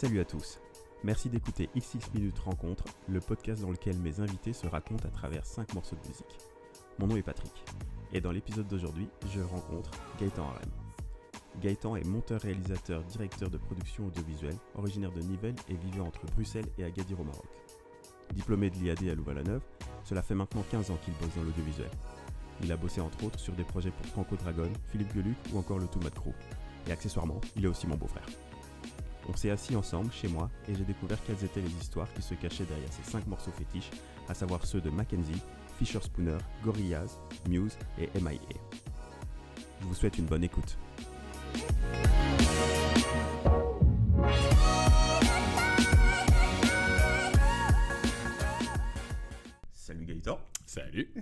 Salut à tous, merci d'écouter XX Minutes Rencontre, le podcast dans lequel mes invités se racontent à travers 5 morceaux de musique. Mon nom est Patrick, et dans l'épisode d'aujourd'hui, je rencontre Gaëtan Harem. Gaëtan est monteur-réalisateur, directeur de production audiovisuelle, originaire de Nivelles et vivant entre Bruxelles et Agadir au Maroc. Diplômé de l'IAD à Louvain-la-Neuve, cela fait maintenant 15 ans qu'il bosse dans l'audiovisuel. Il a bossé entre autres sur des projets pour Franco Dragon, Philippe Geluc ou encore le Toumad Crew. Et accessoirement, il est aussi mon beau-frère. On s'est assis ensemble chez moi et j'ai découvert quelles étaient les histoires qui se cachaient derrière ces 5 morceaux fétiches, à savoir ceux de Mackenzie, Fisher Spooner, Gorillaz, Muse et M.I.A. Je vous souhaite une bonne écoute. Salut Gaëtan. Salut.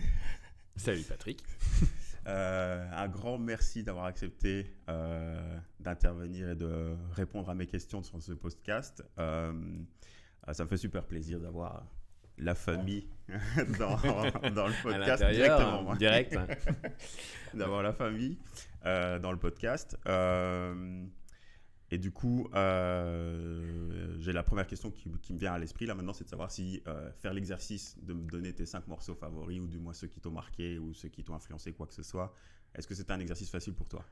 Salut Patrick. Un grand merci d'avoir accepté d'intervenir et de répondre à mes questions sur ce podcast. Ça me fait super plaisir d'avoir la famille dans le podcast. À directement. Direct. Hein. D'avoir la famille dans le podcast. Et du coup, j'ai la première question qui me vient à l'esprit là maintenant, c'est de savoir si faire l'exercice de me donner tes 5 morceaux favoris ou du moins ceux qui t'ont marqué ou ceux qui t'ont influencé, quoi que ce soit, est-ce que c'était un exercice facile pour toi?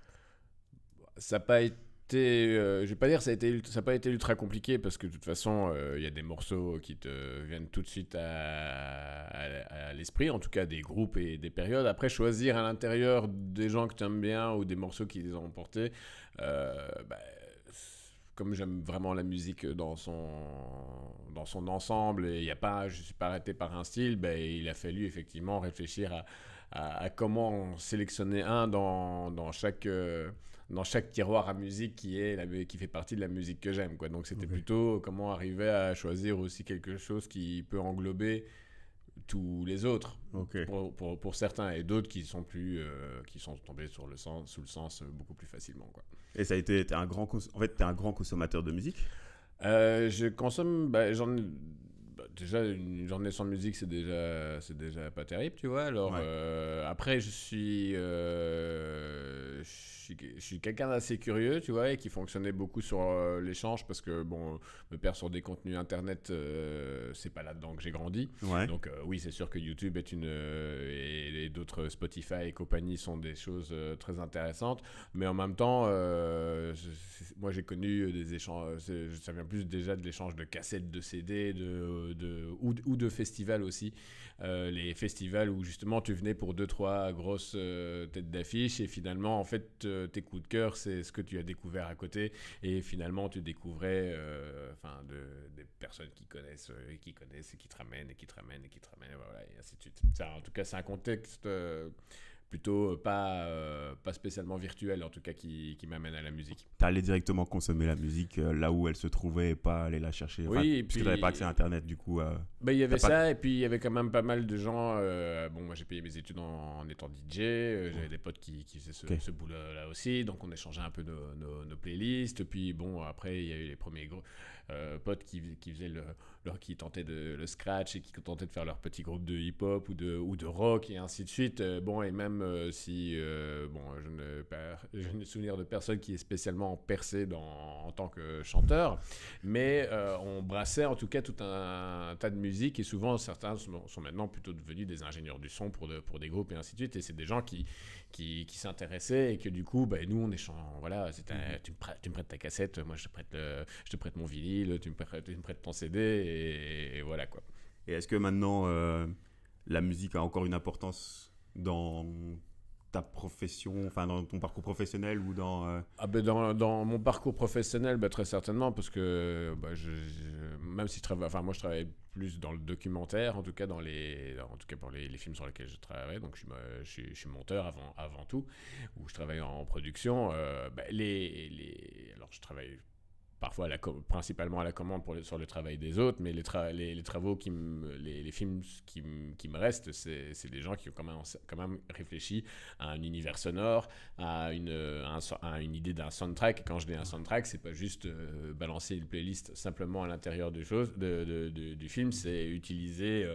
Ça n'a pas été, je vais pas dire ça n'a pas été ultra compliqué parce que de toute façon, il y a des morceaux qui te viennent tout de suite à l'esprit, en tout cas des groupes et des périodes. Après, choisir à l'intérieur des gens que tu aimes bien ou des morceaux qui les ont emportés, comme j'aime vraiment la musique dans son ensemble et je ne suis pas arrêté par un style, il a fallu effectivement réfléchir à comment sélectionner un dans chaque tiroir à musique qui fait partie de la musique que j'aime, quoi. Donc c'était plutôt comment arriver à choisir aussi quelque chose qui peut englober tous les autres, pour certains, et d'autres qui sont tombés sous le sens beaucoup plus facilement, quoi. Et ça a été, t'es un grand consommateur de musique? Je consomme, déjà une journée sans musique, c'est déjà pas terrible, tu vois. Alors après, je suis quelqu'un d'assez curieux, tu vois, et qui fonctionnait beaucoup sur l'échange parce que me perdre sur des contenus internet, c'est pas là-dedans que j'ai grandi. Ouais. Donc oui, c'est sûr que YouTube et d'autres Spotify et compagnie sont des choses très intéressantes, mais en même temps, moi j'ai connu des échanges, ça vient plus déjà de l'échange de cassettes, de CD, ou de festivals aussi. Les festivals où justement tu venais pour 2-3 grosses têtes d'affiche et finalement en fait tes coups de cœur c'est ce que tu as découvert à côté et finalement tu découvrais des personnes qui connaissent et qui te ramènent et voilà, et ainsi de suite. En tout cas c'est un contexte plutôt pas spécialement virtuel, en tout cas qui m'amène à la musique. T'allais directement consommer la musique là où elle se trouvait et pas aller la chercher, oui, puisque t'avais pas accès à internet du coup. Il y avait ça, et puis il y avait quand même pas mal de gens. Moi j'ai payé mes études en étant DJ, j'avais des potes qui faisaient ce boulot là aussi, donc on échangeait un peu nos playlists. Puis après il y a eu les premiers potes qui tentaient le scratch et qui tentaient de faire leur petit groupe de hip-hop ou de rock et ainsi de suite. Et même si je n'ai souvenir de personne qui est spécialement percé en tant que chanteur, mais on brassait en tout cas tout un tas de musique, et souvent certains sont maintenant plutôt devenus des ingénieurs du son pour des groupes et ainsi de suite, et c'est des gens qui s'intéressaient et que du coup nous on échange, voilà, tu me prêtes ta cassette, moi je te prête mon vinyle, tu me prêtes ton CD, et voilà, quoi. Et est-ce que maintenant la musique a encore une importance dans ta profession, enfin dans ton parcours professionnel ou dans... Dans mon parcours professionnel, très certainement, parce que même si moi je travaille plus dans le documentaire, en tout cas pour les films sur lesquels je travaille, donc je suis monteur avant tout, où je travaille en production. Alors je travaille parfois principalement à la commande sur le travail des autres, mais les travaux les films qui me restent, c'est des gens qui ont quand même réfléchi à un univers sonore, à une idée d'un soundtrack. Et quand je dis un soundtrack, c'est pas juste balancer une playlist simplement à l'intérieur du film, c'est utiliser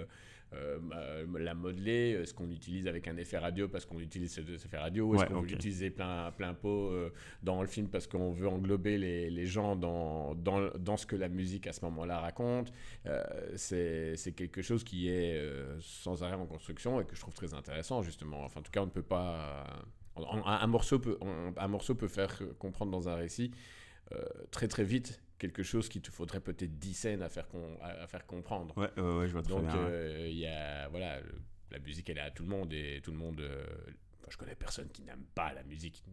la modeler, est-ce qu'on l'utilise avec un effet radio parce qu'on utilise cet effet radio, est-ce qu'on veut l'utiliser plein pot dans le film parce qu'on veut englober les gens dans ce que la musique à ce moment-là raconte. C'est quelque chose qui est sans arrêt en construction et que je trouve très intéressant justement. Enfin, en tout cas, on ne peut pas... Un morceau peut faire comprendre dans un récit très très vite quelque chose qu'il te faudrait peut-être 10 scènes à faire comprendre. Ouais, je vois très bien. Donc, y a, voilà, la musique, elle est à tout le monde et tout le monde... je connais personne qui n'aime pas la musique.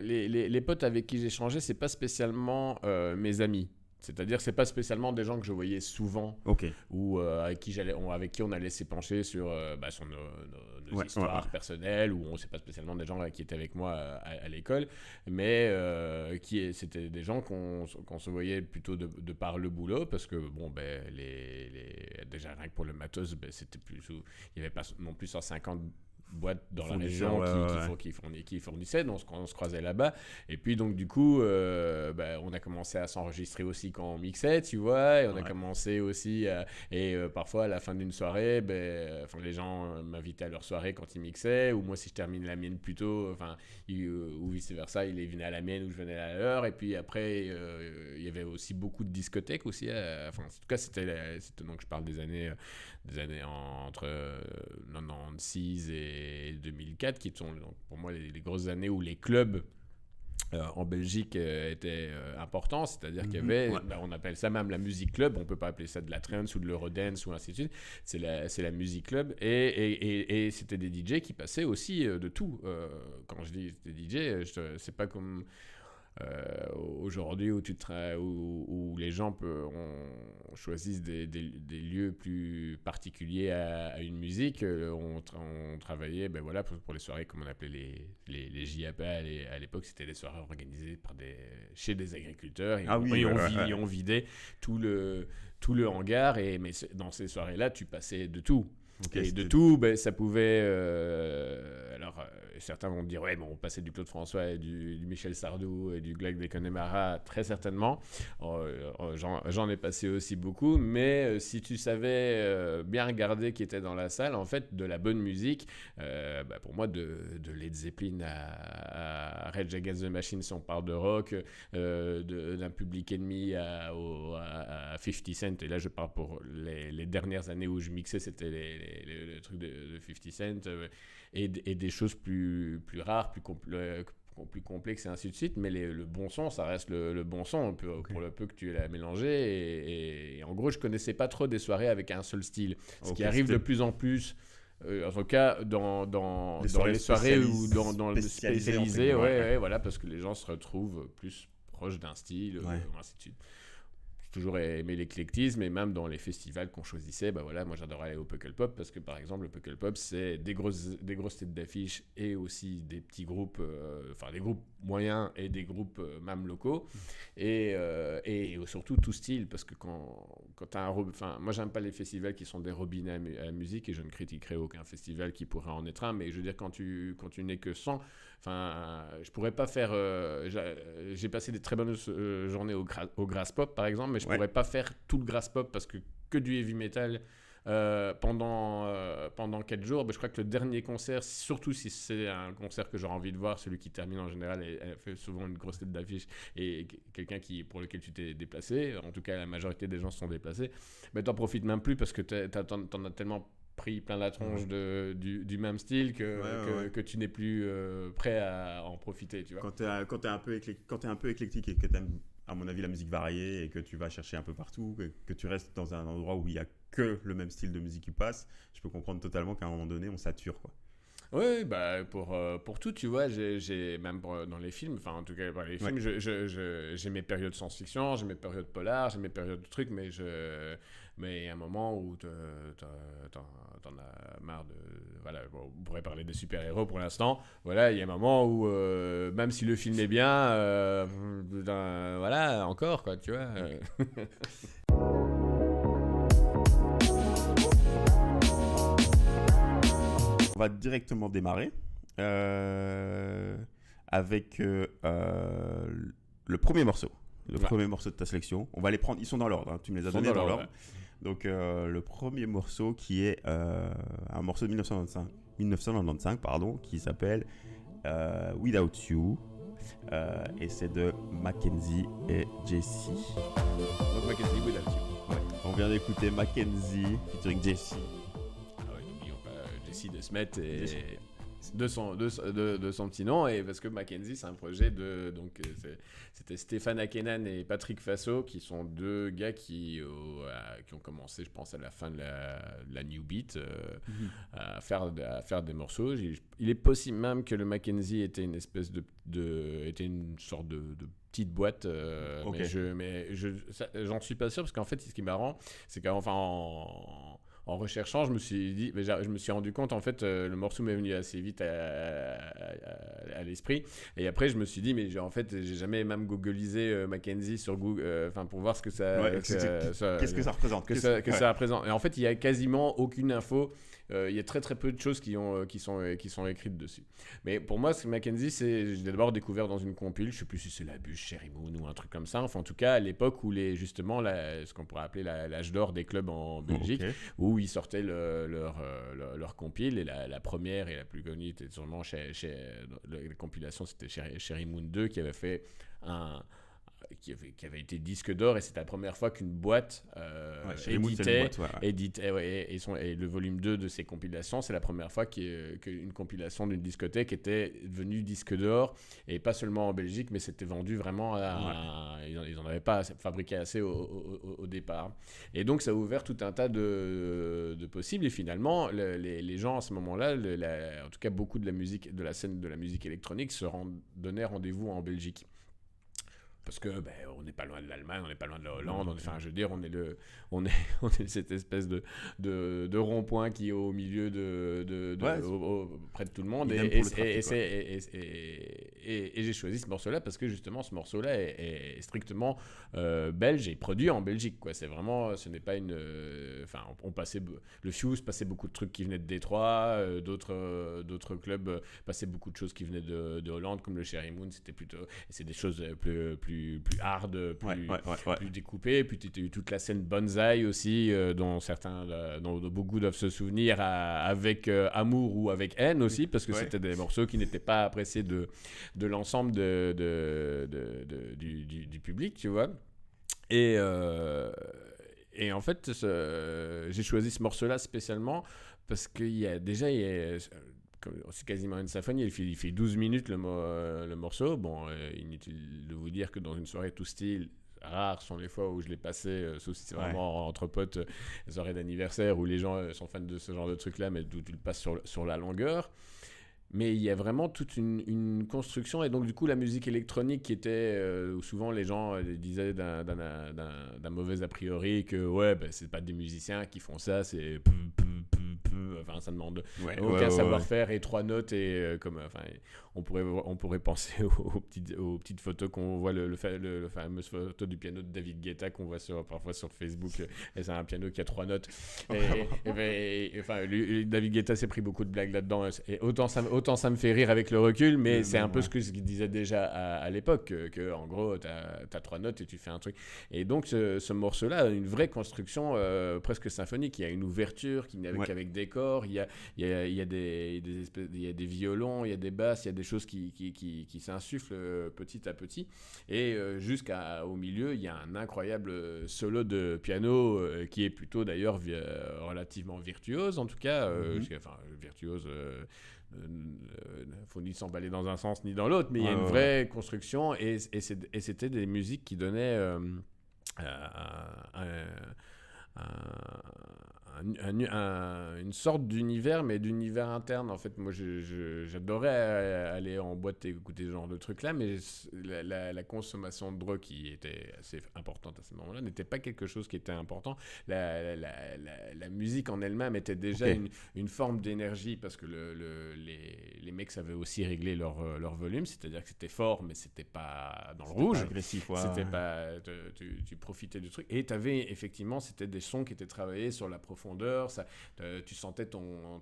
Les potes avec qui j'ai changé, c'est pas spécialement mes amis. C'est-à-dire, c'est pas spécialement des gens que je voyais souvent ou avec qui on allait s'épancher sur nos histoires personnelles, ou c'est pas spécialement des gens qui étaient avec moi à l'école, mais c'était des gens qu'on se voyait plutôt de par le boulot, parce que déjà rien que pour le matos, c'était plus, il y avait pas non plus 150 boîtes dans la région qui fournissaient, donc on se croisait là-bas. Et puis donc du coup on a commencé à s'enregistrer aussi quand on mixait, tu vois, et on a commencé aussi parfois à la fin d'une soirée, les gens m'invitaient à leur soirée quand ils mixaient, ou moi si je termine la mienne plus tôt, ou vice versa, ils venaient à la mienne ou je venais à leur. Et puis après il y avait aussi beaucoup de discothèques aussi, en tout cas c'était donc je parle des années entre 96 et 2004 qui sont donc, pour moi les grosses années où les clubs en Belgique étaient importants, c'est-à-dire qu'il y avait, on appelle ça même la musique club, on peut pas appeler ça de la trance ou de l'eurodance ou ainsi de suite, c'est la musique club, et c'était des DJ qui passaient aussi de tout. Quand je dis des DJ, c'est pas comme aujourd'hui où les gens choisissent des lieux plus particuliers à une musique. On travaillait pour les soirées, comme on appelait les JAP à l'époque, c'était des soirées organisées chez des agriculteurs, et on vidait tout le hangar, mais dans ces soirées-là tu passais de tout. Et de tout, ça pouvait... certains vont dire, on passait du Claude François et du Michel Sardou et du Glaive des Connemara, très certainement. J'en ai passé aussi beaucoup, mais si tu savais bien regarder qui était dans la salle, en fait, de la bonne musique, pour moi, de Led Zeppelin à Rage Against the Machine, si on parle de rock, d'un Public Enemy à 50 Cent, et là je parle pour les dernières années où je mixais, c'était le truc de 50 Cent, et des choses plus rares, plus complexes et ainsi de suite, mais le bon son, ça reste le bon son, pour le peu que tu l'as mélangé, et en gros je connaissais pas trop des soirées avec un seul style, ce qui arrive de plus en plus. En tout cas, dans les soirées ou dans le spécialisé, voilà, parce que les gens se retrouvent plus proches d'un style, ainsi de suite. J'ai toujours aimé l'éclectisme, et même dans les festivals qu'on choisissait, moi j'adorais aller au Pukkelpop, parce que par exemple le Pukkelpop c'est des grosses têtes d'affiche et aussi des petits groupes, des groupes moyens et des groupes même locaux, et surtout tout style, parce que quand t'as moi j'aime pas les festivals qui sont des robinets à musique, et je ne critiquerai aucun festival qui pourrait en être un, mais je veux dire quand tu n'es que 100, je pourrais pas faire j'ai passé des très bonnes journées au Grass Pop par exemple, mais je pourrais pas faire tout le Grass Pop parce que du heavy metal pendant 4 jours. Je crois que le dernier concert, surtout si c'est un concert que j'aurais envie de voir, celui qui termine en général et fait souvent une grosse tête d'affiche, et quelqu'un pour lequel tu t'es déplacé, en tout cas la majorité des gens se sont déplacés, t'en profites même plus parce que t'en as tellement pris plein la tronche du même style que tu n'es plus prêt à en profiter, tu vois. Quand t'es un peu éclectique et que t'aimes, à mon avis, la musique variée, et que tu vas chercher un peu partout, que tu restes dans un endroit où il n'y a que le même style de musique qui passe, je peux comprendre totalement qu'à un moment donné on sature, quoi. Oui, pour tout, tu vois, j'ai même dans les films, en tout cas dans les films, j'ai mes périodes science-fiction, j'ai mes périodes polars, j'ai mes périodes de trucs, mais il y a un moment où t'en as marre de... Voilà, on pourrait parler des super-héros pour l'instant. Voilà, il y a un moment où, même si le film est bien, voilà, encore, quoi, tu vois. On va directement démarrer avec le premier morceau le premier morceau de ta sélection. On va les prendre, ils sont dans l'ordre, hein. Tu me les as donnés dans l'ordre. Ouais. Donc le premier morceau qui est un morceau de 1995 qui s'appelle Without You. Et c'est de Mackenzie et Jessie. Donc Mackenzie, Without You. Ouais. On vient d'écouter Mackenzie featuring Jessie. Ah ouais, n'oublions pas Jessie de Smet et de son petit nom, et parce que Mackenzie c'est un projet de donc c'était Stéphane Akenan et Patrick Fasso qui sont deux gars qui ont commencé, je pense, à la fin de la New Beat à faire des morceaux. Il est possible même que le Mackenzie était une espèce était une sorte de petite boîte, okay. mais j'en suis pas sûr, parce qu'en fait ce qui est marrant c'est en recherchant, je me suis rendu compte, en fait, le morceau m'est venu assez vite à l'esprit. Et après, je me suis dit, mais en fait, j'ai jamais même googlisé Mackenzie sur Google, pour voir ce que ça... Ouais, qu'est-ce que ça représente. Ça représente. Et en fait, il y a quasiment aucune info. Il y a très très peu de choses qui sont écrites dessus. Mais pour moi, Mackenzie, je l'ai d'abord découvert dans une compile. Je sais plus si c'est La Bûche, Sherry Moon ou un truc comme ça. Enfin, en tout cas, à l'époque où ce qu'on pourrait appeler l'âge d'or des clubs en Belgique, okay. Où ils sortaient leur compile, et la première et la plus connue était sûrement la compilation, c'était Sherry Moon 2 qui avait fait qui avait été disque d'or, et c'était la première fois qu'une boîte éditait et le volume 2 de ces compilations, c'est la première fois qu'une compilation d'une discothèque était devenue disque d'or, et pas seulement en Belgique, mais c'était vendu vraiment ils n'en avaient pas fabriqué assez au départ, et donc ça a ouvert tout un tas de possibles, et finalement les gens à ce moment-là, en tout cas beaucoup de la scène de la musique électronique donnaient rendez-vous en Belgique. Parce que on n'est pas loin de l'Allemagne, on n'est pas loin de la Hollande. On est cette espèce de rond-point qui est au milieu près de tout le monde. Et j'ai choisi ce morceau-là parce que justement, ce morceau-là est strictement belge et produit en Belgique, quoi. C'est vraiment, ce n'est pas une. Le Fuse passait beaucoup de trucs qui venaient de Détroit, d'autres clubs passaient beaucoup de choses qui venaient de Hollande, comme le Sherry Moon. C'est des choses plus hard, plus découpées. Puis tu as eu toute la scène Bonzai aussi, dont beaucoup doivent se souvenir avec amour ou avec haine aussi, parce que c'était des morceaux qui n'étaient pas appréciés de l'ensemble du public, tu vois. Et en fait, j'ai choisi ce morceau-là spécialement parce c'est quasiment une symphonie, il fait 12 minutes le morceau. Bon, inutile de vous dire que dans une soirée tout style, rares sont les fois où je l'ai passé, sauf si c'est vraiment entre potes, les soirées d'anniversaire où les gens sont fans de ce genre de truc-là, mais où tu le passes sur la longueur. Mais il y a vraiment toute une construction, et donc du coup la musique électronique qui était où souvent les gens disaient d'un mauvais a priori que c'est pas des musiciens qui font ça, c'est enfin ça demande aucun savoir-faire et 3 notes, et on pourrait penser aux petites photos qu'on voit, le fameux photo du piano de David Guetta qu'on voit parfois sur Facebook, et c'est un piano qui a 3 notes, David Guetta s'est pris beaucoup de blagues là-dedans, et autant ça me fait rire avec le recul, mais c'est un peu ce qu'il disait déjà à l'époque, que en gros t'as 3 notes et tu fais un truc. Et donc ce morceau-là a une vraie construction presque symphonique. Il y a une ouverture avec des corps, il y a des violons, il y a des basses, il y a des choses qui s'insufflent petit à petit, et jusqu'au milieu il y a un incroyable solo de piano qui est plutôt d'ailleurs relativement virtuose, en tout cas, virtuose. Faut ni s'emballer dans un sens ni dans l'autre, mais il y a une vraie construction, et c'était des musiques qui donnaient une sorte d'univers, mais d'univers interne. En fait, moi j'adorais aller en boîte et écouter ce genre de trucs là, mais la consommation de drogue, qui était assez importante à ce moment là, n'était pas quelque chose qui était important. La musique en elle-même était déjà une forme d'énergie, parce que les mecs savaient aussi régler leur volume, c'est-à-dire que c'était fort, mais c'était pas dans le rouge, agressif, c'était pas tu profitais du truc, et t'avais effectivement, c'était des sons qui étaient travaillés sur la profondeur, tu sentais ton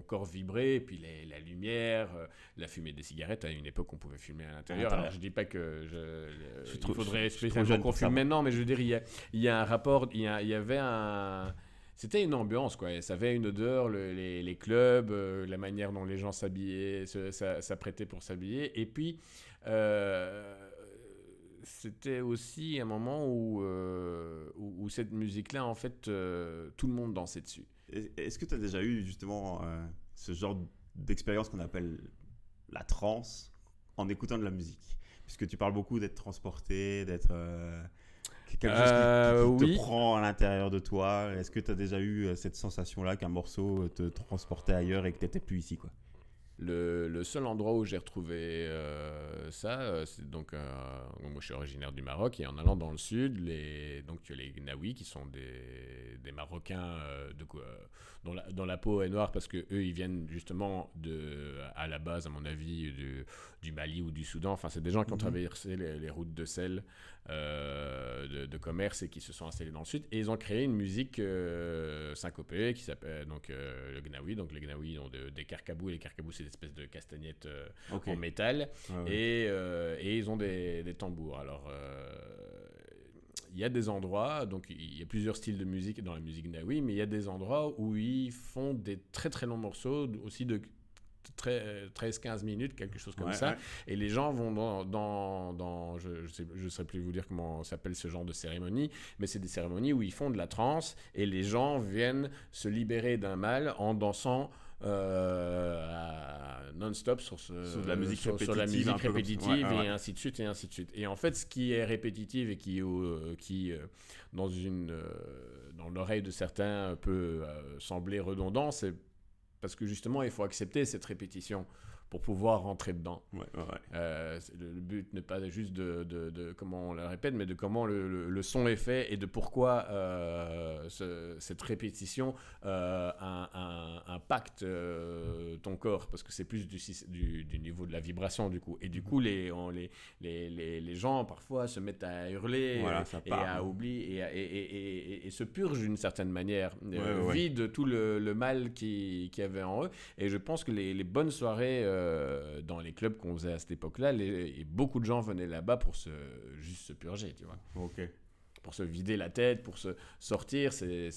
corps vibrer, et puis la lumière, la fumée des cigarettes. À une époque, on pouvait fumer à l'intérieur. Alors, je dis pas que il faudrait spécialement qu'on fume maintenant, mais je veux dire, il y a un rapport, il y avait un... C'était une ambiance, quoi. Ça avait une odeur, les clubs, la manière dont les gens s'habillaient, s'apprêtaient pour s'habiller. Et puis, c'était aussi un moment où cette musique-là, en fait, tout le monde dansait dessus. Est-ce que tu as déjà eu, justement, ce genre d'expérience qu'on appelle la trance en écoutant de la musique? Puisque tu parles beaucoup d'être transporté, d'être... quelque chose qui te prend à l'intérieur de toi. Est-ce que tu as déjà eu cette sensation-là qu'un morceau te transportait ailleurs et que tu n'étais plus ici, quoi? Le seul endroit où j'ai retrouvé ça, c'est donc... moi, je suis originaire du Maroc, et en allant dans le sud, donc tu as les Gnaouis, qui sont des Marocains dont la peau est noire, parce qu'eux, ils viennent justement à la base, à mon avis, du Mali ou du Soudan. Enfin, c'est des gens qui ont traversé les routes de sel de commerce et qui se sont installés dans le sud. Et ils ont créé une musique syncopée qui s'appelle donc, le Gnawi. Donc, les Gnawi ont des carcabous, et les carcabous, c'est des espèces de castagnettes en métal. Et ils ont des tambours. Alors... il y a des endroits, donc il y a plusieurs styles de musique dans la musique Gnawi, mais il y a des endroits où ils font des très très longs morceaux, aussi de 13-15 minutes, quelque chose comme ça. Ouais. Et les gens vont dans je ne saurais plus vous dire comment s'appelle ce genre de cérémonie, mais c'est des cérémonies où ils font de la trance et les gens viennent se libérer d'un mal en dansant non-stop sur de la musique répétitive et ainsi de suite et ainsi de suite. Et en fait, ce qui est répétitif et qui dans l'oreille de certains peut sembler redondant, c'est parce que justement, il faut accepter cette répétition pour pouvoir rentrer dedans. Le but n'est pas juste de comment on la répète, mais de comment le son est fait et de pourquoi cette répétition impacte ton corps, parce que c'est plus du niveau de la vibration du coup. Et du coup, les gens parfois se mettent à hurler et à oublier et se purgent d'une certaine manière, vident tout le mal qu'il y avait en eux. Et je pense que les bonnes soirées dans les clubs qu'on faisait à cette époque-là, et beaucoup de gens venaient là-bas pour juste se purger, tu vois. Pour se vider la tête, pour se sortir, c'est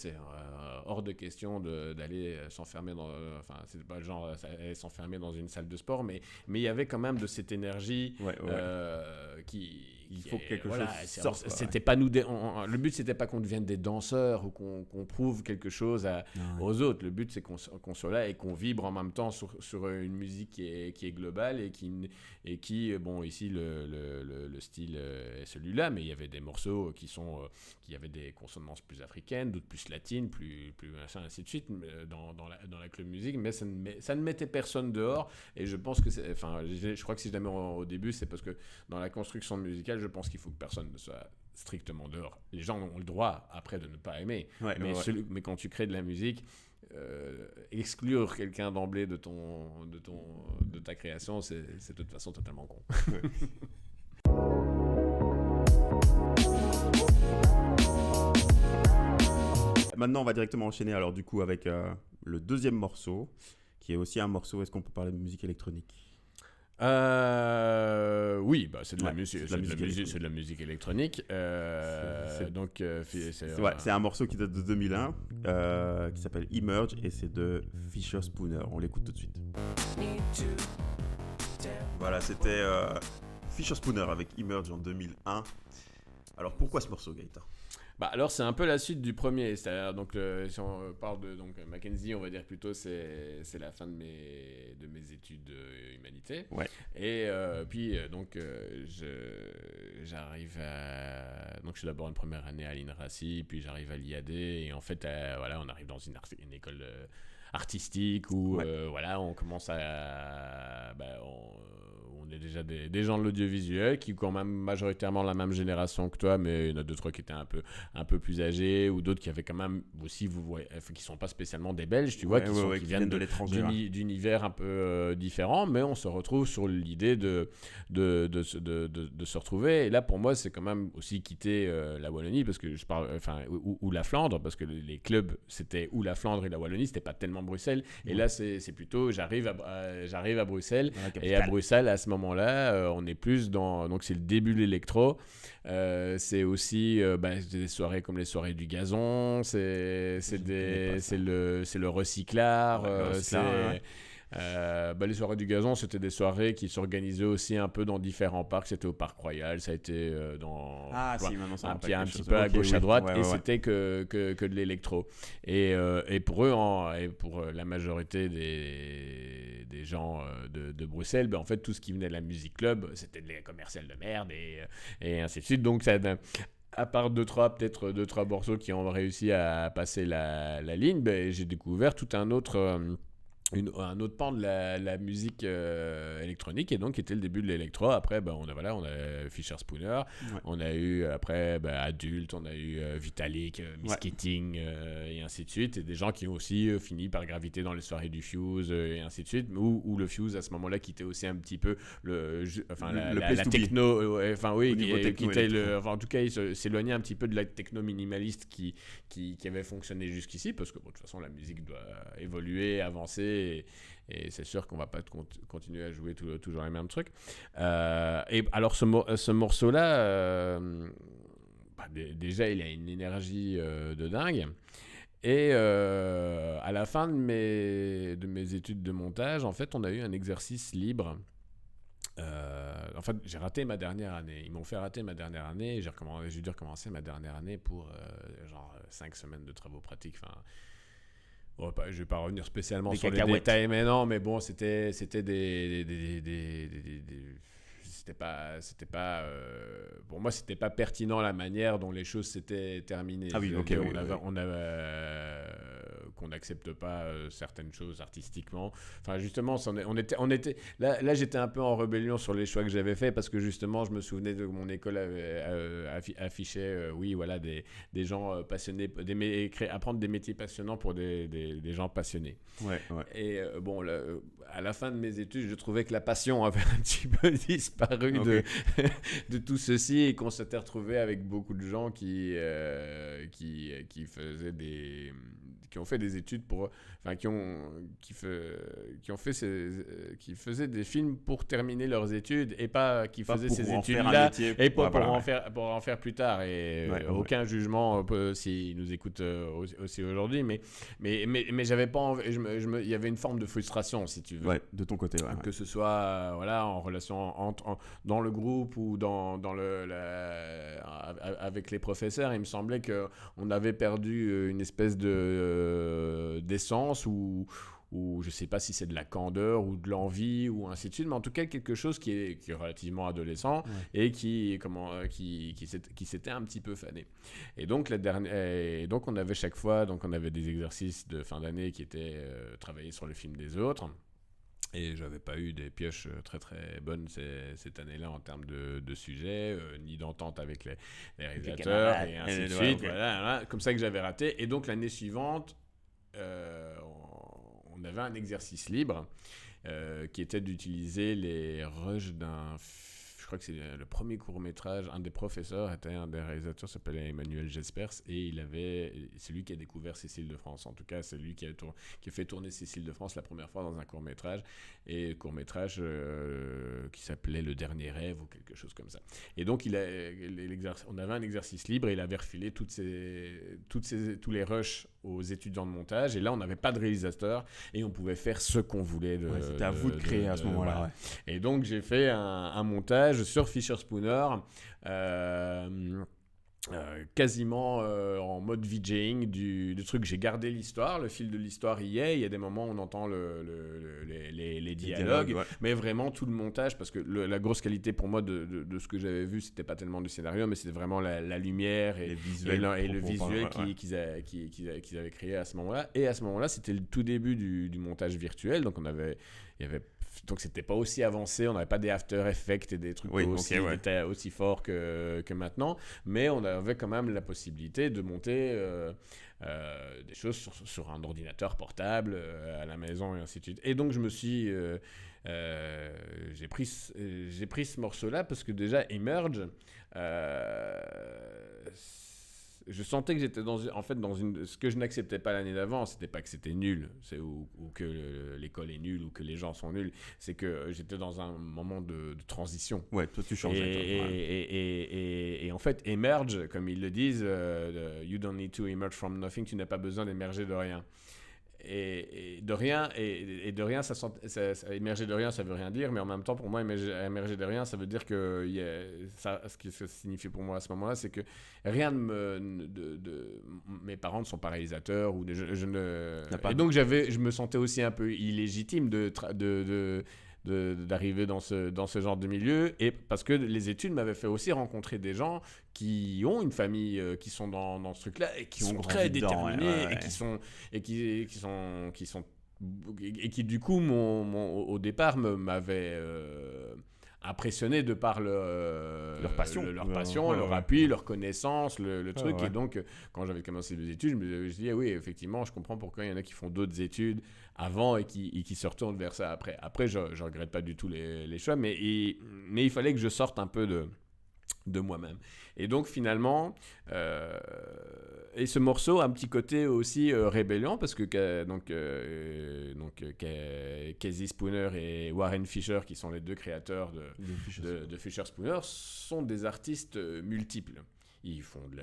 hors de question d'aller s'enfermer c'est pas le genre aller s'enfermer dans une salle de sport, mais il y avait quand même de cette énergie il faut que quelque chose sorte. C'était pas le but, c'était pas qu'on devienne des danseurs ou qu'on prouve quelque chose aux autres. Le but, c'est qu'on soit là et qu'on vibre en même temps sur une musique qui est globale et qui bon, ici le style est celui-là, mais il y avait des morceaux qui avaient des consonances plus africaines, d'autres plus latines, plus machin, ainsi de suite dans la club musique, mais ça ne mettait personne dehors. Et je pense que je crois que si je la mets au début, c'est parce que dans la construction musicale, je pense qu'il faut que personne ne soit strictement dehors. Les gens ont le droit après de ne pas aimer, mais quand tu crées de la musique, exclure quelqu'un d'emblée de ta création, c'est de toute façon totalement con. Maintenant, on va directement enchaîner alors du coup avec le deuxième morceau, qui est aussi un morceau. Est-ce qu'on peut parler de musique électronique? Oui, c'est de la musique, c'est de la musique électronique. C'est un morceau qui date de 2001, qui s'appelle Emerge, et c'est de Fisher Spooner. On l'écoute tout de suite. Voilà, c'était Fisher Spooner avec Emerge en 2001. Alors pourquoi ce morceau, Gaëtan? Alors c'est un peu la suite du premier, c'est-à-dire donc si on parle de Mackenzie, on va dire plutôt c'est la fin de mes études humanité. Et puis j'arrive donc je suis d'abord une première année à l'INRACI, puis j'arrive à l'IAD, et en fait on arrive dans une école artistique où on commence on on est déjà des gens de l'audiovisuel qui ont quand même majoritairement la même génération que toi, mais il y en a 2-3 qui étaient un peu plus âgés, ou d'autres qui avaient quand même aussi, qui sont pas spécialement des Belges, tu vois, qui viennent de l'étranger, d'univers un peu différents, mais on se retrouve sur l'idée de se retrouver. Et là, pour moi, c'est quand même aussi quitter la Wallonie, parce que je parle, ou la Flandre, parce que les clubs, c'était ou la Flandre et la Wallonie, c'était pas tellement Bruxelles. Et là, c'est plutôt, j'arrive à Bruxelles, et à Bruxelles, à ce moment-là, on est plus dans, donc c'est le début de l'électro. C'est aussi des soirées comme les soirées du gazon, c'est le recyclard, les soirées du gazon, c'était des soirées qui s'organisaient aussi un peu dans différents parcs. C'était au Parc Royal, ça a été un petit peu à gauche, à droite, c'était que de l'électro. Et pour eux, et pour la majorité des gens de Bruxelles, en fait, tout ce qui venait de la musique club, c'était des commerciales de merde et ainsi de suite. Donc, ça, à part peut-être 2-3 morceaux qui ont réussi à passer la ligne, j'ai découvert tout un autre pan de la musique électronique, et donc qui était le début de l'électro. Après, on a Fischer Spooner, on a eu après Adulte, on a eu Vitalik, Miss Keating, et ainsi de suite, et des gens qui ont aussi fini par graviter dans les soirées du Fuse, et ainsi de suite, où le Fuse à ce moment-là quittait aussi un petit peu la techno, en tout cas il s'éloignait un petit peu de la techno minimaliste qui avait fonctionné jusqu'ici, parce que de toute façon la musique doit évoluer, avancer, et c'est sûr qu'on va pas continuer à jouer toujours les mêmes trucs. Et alors ce morceau-là, déjà il a une énergie de dingue. Et à la fin de mes études de montage, en fait, on a eu un exercice libre. En fait, j'ai raté ma dernière année. Ils m'ont fait rater ma dernière année. J'ai dû recommencer ma dernière année pour 5 semaines de travaux pratiques. Je vais pas revenir spécialement sur les détails maintenant, mais bon, c'était pour moi, c'était pas pertinent la manière dont les choses s'étaient terminées. Qu'on n'accepte pas certaines choses artistiquement. Enfin, justement, on était là, j'étais un peu en rébellion sur les choix que j'avais faits, parce que justement, je me souvenais de mon école affichait, des gens passionnés, apprendre des métiers passionnants pour des gens passionnés. Et à la fin de mes études, je trouvais que la passion avait un petit peu disparu de tout ceci, et qu'on s'était retrouvé avec beaucoup de gens qui faisaient des études qui faisaient des films pour terminer leurs études, et pas qui faisaient ces études-là et pour en faire plus tard. Et aucun jugement s'ils nous écoutent aussi aujourd'hui, mais j'avais pas envie, il y avait une forme de frustration, si tu veux, de ton côté, que ce soit en relation dans le groupe ou avec les professeurs. Il me semblait qu'on avait perdu une espèce d'essence, ou je sais pas si c'est de la candeur ou de l'envie ou ainsi de suite, mais en tout cas quelque chose qui est relativement adolescent, et qui s'était un petit peu fané. Et donc on avait chaque fois, on avait des exercices de fin d'année qui étaient travailler sur le film des autres. Et j'avais pas eu des pioches très très bonnes cette année-là en termes de sujets, ni d'entente avec les réalisateurs, et ainsi de suite. Voilà, comme ça que j'avais raté. Et donc l'année suivante, on avait un exercice libre qui était d'utiliser les rushs je crois que c'est le premier court-métrage. Un des professeurs était un des réalisateurs, s'appelait Emmanuel Jespers, et c'est lui qui a découvert Cécile de France. En tout cas, c'est lui qui a fait tourner Cécile de France la première fois dans un court-métrage, et court-métrage qui s'appelait Le Dernier Rêve ou quelque chose comme ça. Et donc, on avait un exercice libre, et il avait refilé tous les rushs aux étudiants de montage, et là on n'avait pas de réalisateur, et on pouvait faire ce qu'on voulait. C'était à vous de créer à ce moment-là. Voilà. Et donc j'ai fait un montage sur Fischer Spooner, quasiment en mode VJing du truc. J'ai gardé l'histoire, le fil de l'histoire il y a des moments où on entend les dialogues, mais vraiment tout le montage, parce que la grosse qualité pour moi de ce que j'avais vu, c'était pas tellement du scénario, mais c'était vraiment la lumière et le visuel qu'ils avaient créé à ce moment-là. Et à ce moment-là, c'était le tout début du montage virtuel, donc il y avait donc c'était pas aussi avancé, on n'avait pas des After Effects et des trucs qui étaient aussi forts que maintenant, mais on avait quand même la possibilité de monter des choses sur un ordinateur portable à la maison et ainsi de suite. Et donc je me suis j'ai pris ce morceau-là parce que déjà Emerge, je sentais que j'étais dans ce que je n'acceptais pas l'année d'avant. C'était pas que c'était nul, ou que l'école est nulle ou que les gens sont nuls. C'est que j'étais dans un moment de transition. Ouais, toi tu changeais. Et en fait, emerge, comme ils le disent, you don't need to emerge from nothing. Tu n'as pas besoin d'émerger de rien. Et de rien, émerger de rien, ça veut rien dire, mais en même temps, pour moi, émerger de rien, ça veut dire que ce que ça signifie pour moi à ce moment-là, c'est que rien mes parents ne sont pas réalisateurs ou et donc je me sentais aussi un peu illégitime d'arriver dans ce genre de milieu, et parce que les études m'avaient fait aussi rencontrer des gens qui ont une famille, qui sont dans ce truc-là et qui sont très déterminés et qui du coup au départ m'avaient impressionné de par leur passion, leur appui, leur connaissance, le truc. Et donc, quand j'avais commencé les études, je me disais, oui, effectivement, je comprends pourquoi il y en a qui font d'autres études avant et qui se retournent vers ça après. Après, je ne regrette pas du tout les choix, mais il fallait que je sorte un peu de moi-même. Et donc, finalement... et ce morceau a un petit côté aussi rébellion, parce que Casey Spooner et Warren Fisher, qui sont les deux créateurs de Fisher Spooner, sont des artistes multiples. Ils font de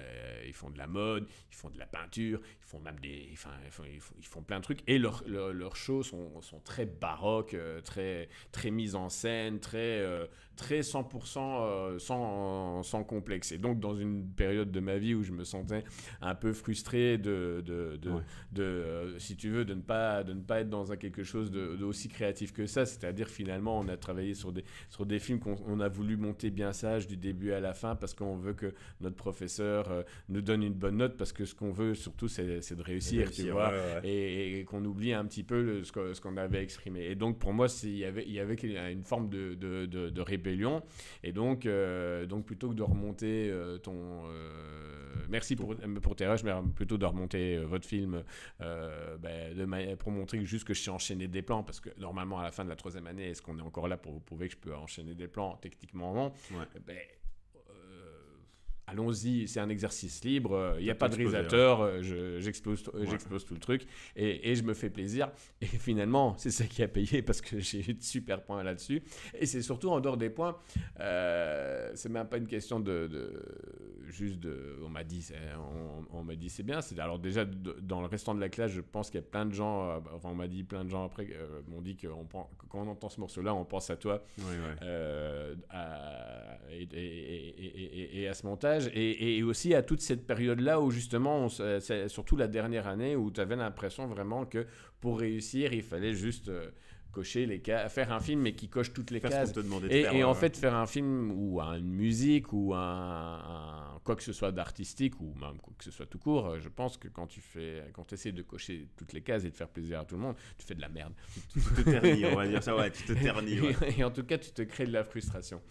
la mode, ils font de la peinture, ils font même ils font plein de trucs. Et leurs shows sont très baroques, très, très mises en scène, très 100% sans complexe. Et donc, dans une période de ma vie où je me sentais un peu frustré si tu veux, de ne pas être dans quelque chose d'aussi créatif que ça. C'est-à-dire, finalement, on a travaillé sur des films qu'on a voulu monter bien sage du début à la fin parce qu'on veut que notre professeur nous donne une bonne note, parce que ce qu'on veut surtout, c'est de réussir, tu vois, et qu'on oublie un petit peu ce qu'on avait exprimé. Et donc, pour moi, il y avait une forme de rébellion. Et donc plutôt que de remonter merci pour tes rushs, mais plutôt de remonter votre film pour montrer juste que je sais enchaîner des plans, parce que normalement à la fin de la 3e année, est-ce qu'on est encore là pour vous prouver que je peux enchaîner des plans? Techniquement non. Allons-y, c'est un exercice libre, il n'y a pas de réalisateur, j'explose tout le truc et je me fais plaisir. Et finalement, c'est ça qui a payé, parce que j'ai eu de super points là-dessus. Et c'est surtout en dehors des points, c'est même pas une question on m'a dit c'est bien. Alors déjà, dans le restant de la classe, je pense qu'il y a plein de gens, on m'a dit plein de gens après, m'ont dit que quand on entend ce morceau-là, on pense à toi, et à ce montage. Et aussi à toute cette période-là où justement, c'est surtout la dernière année où tu avais l'impression vraiment que pour réussir, il fallait juste cocher les cases, faire un film mais qui coche toutes les cases. Et en fait, faire un film ou une musique ou un quoi que ce soit d'artistique, ou même quoi que ce soit tout court, je pense que quand tu essaies de cocher toutes les cases et de faire plaisir à tout le monde, tu fais de la merde. Tu te ternis, on va dire ça, tu te ternis. Et en tout cas, tu te crées de la frustration.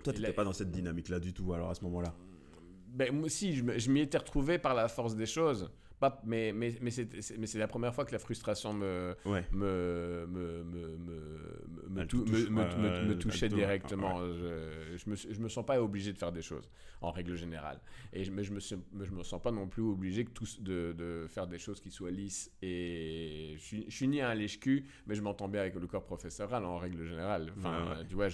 Toi, tu n'étais pas dans cette dynamique-là du tout, alors, à ce moment-là? Moi aussi, je m'y étais retrouvé par la force des choses. Mais c'est la première fois que la frustration me touchait directement. Je me sens pas obligé de faire des choses, en règle générale. Mais je me sens pas non plus obligé de faire des choses qui soient lisses. Et je suis ni un lèche-cul, mais je m'entends bien avec le corps professoral, en règle générale. Tu vois,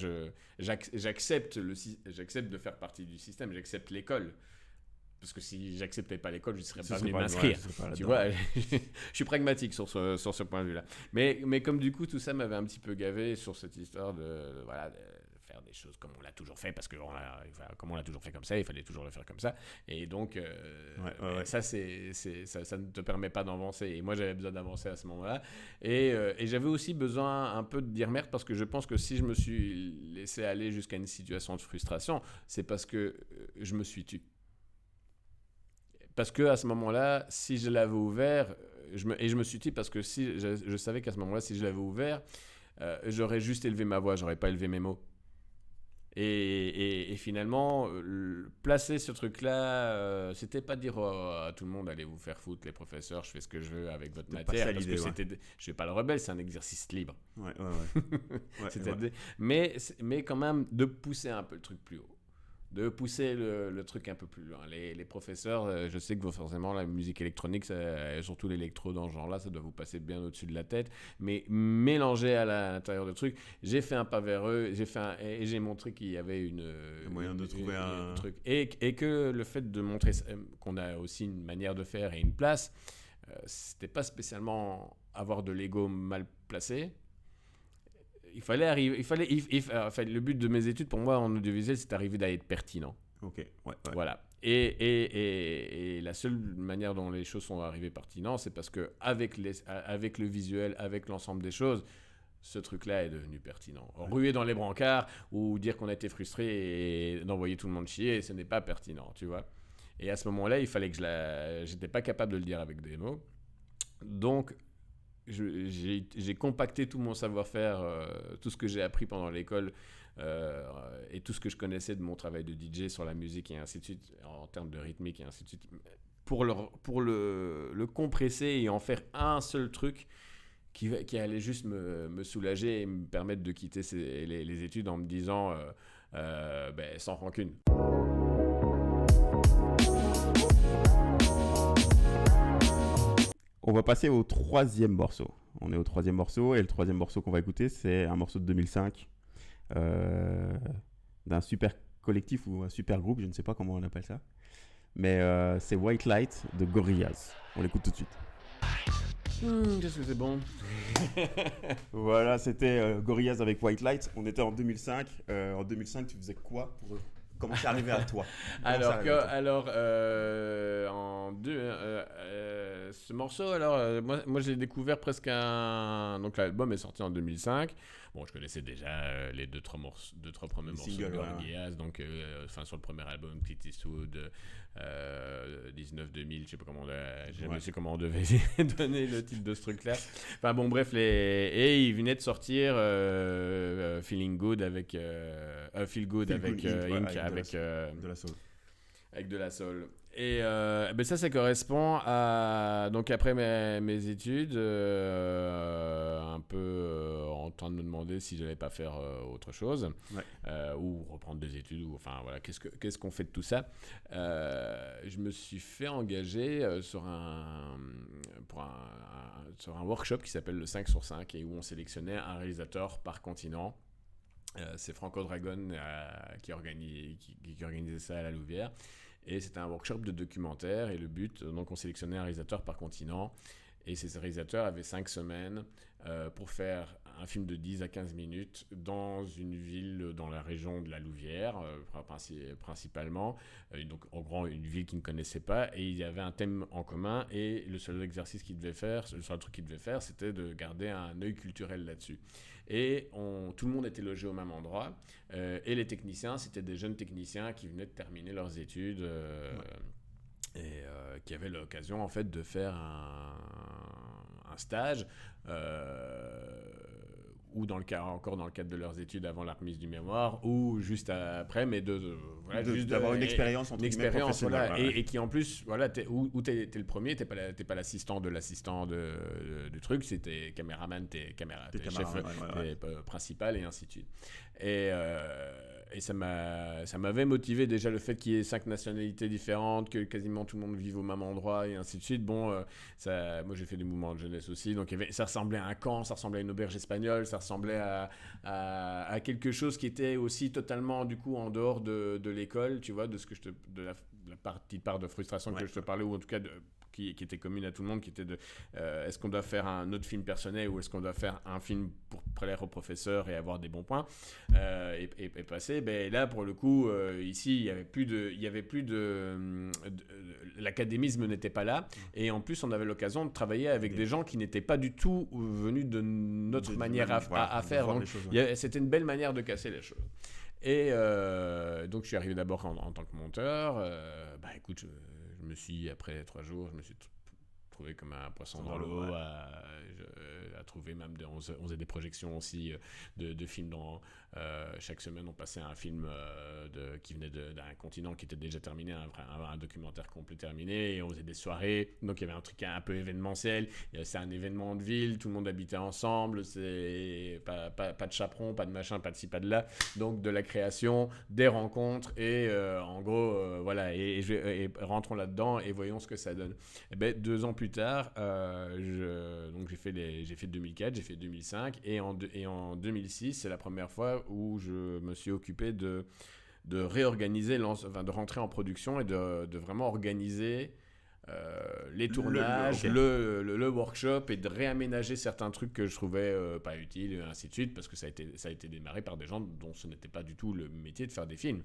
j'accepte de faire partie du système, j'accepte l'école. Parce que si j'acceptais pas l'école, je ne serais pas venu m'inscrire. Tu vois, je suis pragmatique sur ce point de vue-là. Mais comme du coup, tout ça m'avait un petit peu gavé sur cette histoire de faire des choses comme on l'a toujours fait, parce que comme on l'a toujours fait comme ça, il fallait toujours le faire comme ça. Et donc, ça, ça ne te permet pas d'avancer. Et moi, j'avais besoin d'avancer à ce moment-là. Et j'avais aussi besoin un peu de dire merde, parce que je pense que si je me suis laissé aller jusqu'à une situation de frustration, c'est parce que je me suis tué. Parce qu'à ce moment-là, si je l'avais ouvert, je me suis dit, parce que si je savais qu'à ce moment-là, si je l'avais ouvert, j'aurais juste élevé ma voix, j'aurais pas élevé mes mots. Et finalement, placer ce truc-là, c'était pas dire à tout le monde allez vous faire foutre, les professeurs, je fais ce que je veux avec votre matière, parce que je vais pas le rebelle, c'est un exercice libre. Ouais. Mais quand même, de pousser un peu le truc plus haut. De pousser le truc un peu plus loin. Les professeurs, je sais que forcément la musique électronique, surtout l'électro dans ce genre-là, ça doit vous passer bien au-dessus de la tête. Mais mélangé à l'intérieur du truc, j'ai fait un pas vers eux, et j'ai montré qu'il y avait un moyen de trouver un truc. Et que le fait de montrer qu'on a aussi une manière de faire et une place, c'était pas spécialement avoir de l'ego mal placé. Il fallait arriver. Enfin, le but de mes études, pour moi, en audiovisuel, c'est d'arriver à être pertinent. Ok, ouais. Voilà. Et la seule manière dont les choses sont arrivées pertinentes, c'est parce que avec le visuel, avec l'ensemble des choses, ce truc-là est devenu pertinent. Ruer dans les brancards ou dire qu'on a été frustré et d'envoyer tout le monde chier, ce n'est pas pertinent, tu vois. Et à ce moment-là, il fallait que j'étais pas capable de le dire avec des mots. Donc, j'ai compacté tout mon savoir-faire, tout ce que j'ai appris pendant l'école et tout ce que je connaissais de mon travail de DJ sur la musique et ainsi de suite, en termes de rythmique et ainsi de suite, pour le compresser et en faire un seul truc qui allait juste me soulager et me permettre de quitter les études en me disant sans rancune. On va passer au troisième morceau. On est au troisième morceau et le troisième morceau qu'on va écouter, c'est un morceau de 2005 d'un super collectif ou un super groupe, je ne sais pas comment on appelle ça. Mais c'est White Light de Gorillaz. On l'écoute tout de suite. Qu'est-ce que c'est bon. Voilà, c'était Gorillaz avec White Light. On était en 2005. En 2005, tu faisais quoi pour comment c'est arrivé à toi? Ce morceau, alors moi je l'ai découvert presque donc l'album est sorti en 2005. Bon, je connaissais déjà les deux trois premiers morceaux de Gorillaz, donc sur le premier album Clint Eastwood, 19-2000, je sais pas comment comment on devait donner le titre de ce truc-là. Enfin bon, bref, et il venait de sortir Feeling Good avec Feel Good avec Inc. avec de la soul. Avec de la soul. Et ça correspond à... Donc après mes études, un peu en train de me demander si je n'allais pas faire autre chose, ou reprendre des études, ou enfin voilà, qu'est-ce qu'on fait de tout ça. Je me suis fait engager sur un workshop qui s'appelle le 5 sur 5 et où on sélectionnait un réalisateur par continent. C'est Franco Dragon qui organisait ça à la Louvière. Et c'était un workshop de documentaire et le but, donc on sélectionnait un réalisateur par continent et ces réalisateurs avaient 5 semaines pour faire un film de 10 à 15 minutes dans une ville dans la région de la Louvière principalement, donc en gros une ville qu'ils ne connaissaient pas, et il y avait un thème en commun et le seul truc qu'ils devaient faire, c'était de garder un œil culturel là-dessus. Et tout le monde était logé au même endroit. Et les techniciens, c'était des jeunes techniciens qui venaient de terminer leurs études et qui avaient l'occasion en fait de faire un stage ou dans le cadre de leurs études avant la remise du mémoire ou juste après, mais juste d'avoir une expérience professionnelle, voilà, et qui en plus voilà, t'es le premier, t'es pas l'assistant de l'assistant du truc, c'était caméraman, t'es chef principal et ainsi de suite. Et ça m'avait motivé déjà le fait qu'il y ait 5 nationalités différentes, que quasiment tout le monde vive au même endroit et ainsi de suite. Bon, moi j'ai fait des mouvements de jeunesse aussi, donc ça ressemblait à un camp, ça ressemblait à une auberge espagnole, ça ressemblait à quelque chose qui était aussi totalement du coup en dehors de l'école, tu vois, de la petite part de frustration que je te parlais, ou en tout cas qui était commune à tout le monde, qui était de est-ce qu'on doit faire un autre film personnel ou est-ce qu'on doit faire un film pour plaire au professeur et avoir des bons points et passer. Là pour le coup ici il y avait plus de l'académisme n'était pas là, et en plus on avait l'occasion de travailler avec des gens qui n'étaient pas du tout venus de notre manière à faire, donc c'était une belle manière de casser les choses. Et donc je suis arrivé d'abord en tant que monteur. Écoute, après 3 jours, je me suis trouvé comme un poisson dans l'eau, à trouver même, on faisait des projections aussi de films chaque semaine on passait un film qui venait d'un continent qui était déjà terminé, un documentaire complet terminé, et on faisait des soirées, donc il y avait un truc un peu événementiel, c'est un événement de ville, tout le monde habitait ensemble, c'est pas de chaperon, pas de machin, pas de ci, pas de là, donc de la création, des rencontres, et en gros voilà, et rentrons là-dedans et voyons ce que ça donne. Et ben, 2 ans plus tard, donc j'ai fait 2004, j'ai fait 2005, et en 2006, c'est la première fois où je me suis occupé de réorganiser, de rentrer en production et de vraiment organiser les tournages, le workshop, et de réaménager certains trucs que je trouvais pas utiles, et ainsi de suite, parce que ça a été démarré par des gens dont ce n'était pas du tout le métier de faire des films,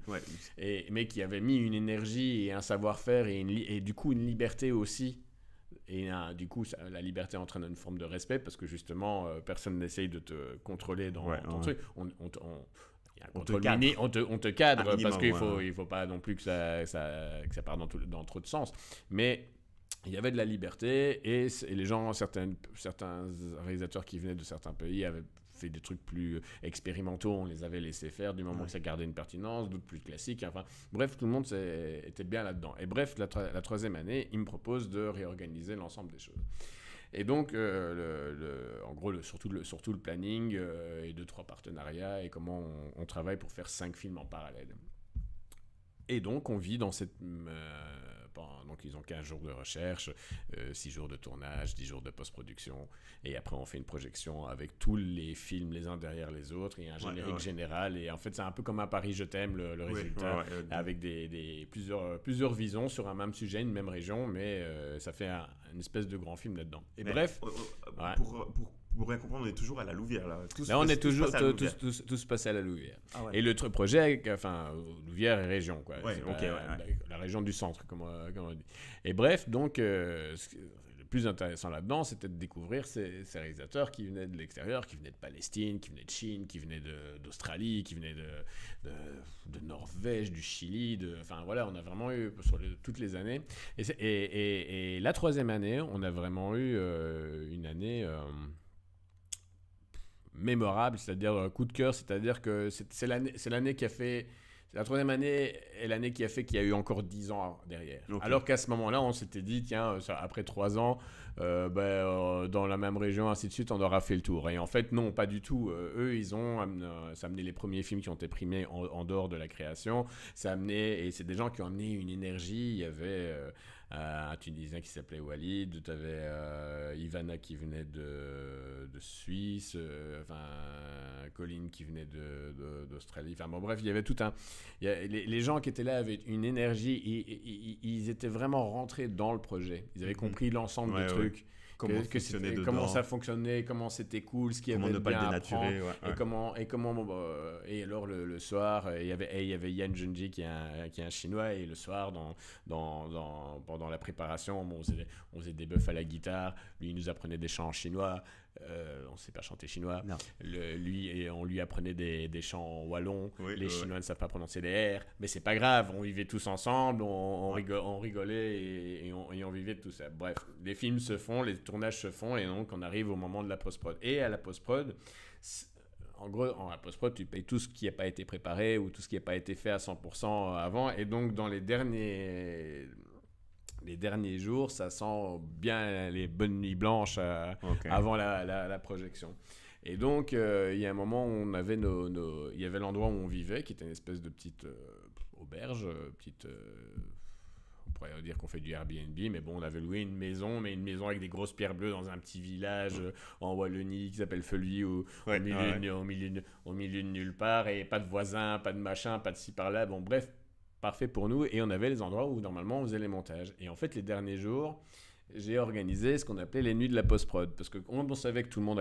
mais qui avaient mis une énergie et un savoir-faire et du coup une liberté aussi. Et du coup, la liberté entraîne une forme de respect, parce que justement, personne n'essaye de te contrôler dans ton truc. On te cadre, parce qu'il faut pas non plus que ça parte dans trop de sens. Mais il y avait de la liberté, et les gens, certains réalisateurs qui venaient de certains pays avaient fait des trucs plus expérimentaux, on les avait laissés faire du moment que ça gardait une pertinence, d'autres plus classiques, enfin bref, tout le monde était bien là-dedans. Et bref, la 3e année, il me propose de réorganiser l'ensemble des choses. Et donc, en gros, surtout le planning, et 2-3 partenariats, et comment on travaille pour faire 5 films en parallèle. Et donc, on vit dans cette... donc, ils ont 15 jours de recherche, 6 jours de tournage, 10 jours de post-production. Et après, on fait une projection avec tous les films les uns derrière les autres, et un générique général. Et en fait, c'est un peu comme un Paris Je t'aime, le résultat, avec plusieurs visions sur un même sujet, une même région, mais ça fait une espèce de grand film là-dedans. Et bref... Pour bien comprendre, on est toujours à la Louvière. Là, tout se passe à la Louvière. Ah ouais. Et le projet, Louvière et région, quoi. La région du centre, comme on dit. Et bref, donc, le plus intéressant là-dedans, c'était de découvrir ces réalisateurs qui venaient de l'extérieur, qui venaient de Palestine, qui venaient de Chine, qui venaient d'Australie, qui venaient de Norvège, du Chili. Enfin, voilà, on a vraiment eu sur toutes les années. Et la 3e année, on a vraiment eu une année... mémorable, c'est-à-dire coup de cœur, c'est-à-dire que c'est l'année qui a fait... La 3e année est l'année qui a fait qu'il y a eu encore 10 ans derrière. Okay. Alors qu'à ce moment-là, on s'était dit, tiens, après 3 ans, dans la même région, ainsi de suite, on aura fait le tour. Et en fait, non, pas du tout. Eux, ils ont amené les premiers films qui ont été primés en dehors de la création. Et c'est des gens qui ont amené une énergie. Il y avait... un Tunisien qui s'appelait Walid, tu avais Ivana qui venait de Suisse, Colin qui venait d'Australie, enfin bon bref, il y avait tout les gens qui étaient là avaient une énergie, ils étaient vraiment rentrés dans le projet, ils avaient compris l'ensemble des trucs. Comment ça fonctionnait, comment c'était cool, ce qu'il y avait de bien à apprendre, et alors le soir, il y avait Yan Junji qui est un Chinois, et le soir pendant la préparation, on faisait des buffs à la guitare, lui il nous apprenait des chants en chinois, on ne sait pas chanter chinois, on lui apprenait des chants en wallon, les Chinois ne savent pas prononcer les R, mais c'est pas grave, on vivait tous ensemble, on rigolait et on vivait de tout ça. Bref, les films se font, les tournages se font, et donc on arrive au moment de la post-prod. Et à la post-prod, en gros, en post-prod, tu payes tout ce qui n'a pas été préparé ou tout ce qui n'a pas été fait à 100% avant, et donc dans les derniers jours, ça sent bien les bonnes nuits blanches avant la projection. Et donc, il y a un moment où on avait il y avait l'endroit où on vivait, qui était une espèce de petite auberge, on pourrait dire qu'on fait du Airbnb, mais bon, on avait loué une maison avec des grosses pierres bleues dans un petit village en Wallonie qui s'appelle Feuilly, au milieu de nulle part, et pas de voisins, pas de machin, pas de ci par là. Tout parfait pour nous, et on avait les endroits où normalement on faisait les montages. Et en fait, les derniers jours, j'ai organisé ce qu'on appelait les nuits de la post-prod, parce qu'on savait que tout le monde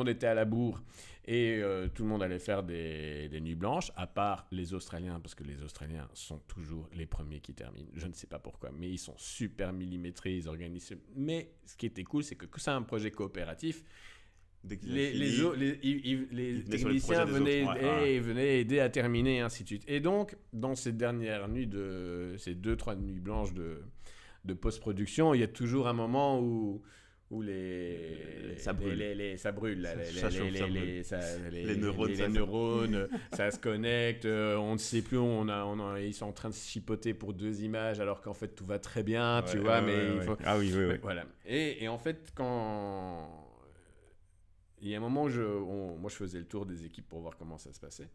était à la bourre, et tout le monde allait faire des nuits blanches, à part les Australiens, parce que les Australiens sont toujours les premiers qui terminent. Je ne sais pas pourquoi, mais ils sont super millimétrés, ils organisent. Mais ce qui était cool, c'est que c'est un projet coopératif. Les techniciens venaient aider à terminer, et ainsi de suite. Et donc, dans ces dernières nuits, ces 2-3 nuits blanches de post-production, il y a toujours un moment où ça brûle. ça brûle. Les neurones, ça se connecte. On ne sait plus, ils sont en train de se chipoter pour 2 images alors qu'en fait tout va très bien, tu vois. Mais il faut... Ah oui. Voilà. Et en fait, quand... Il y a un moment où moi je faisais le tour des équipes pour voir comment ça se passait.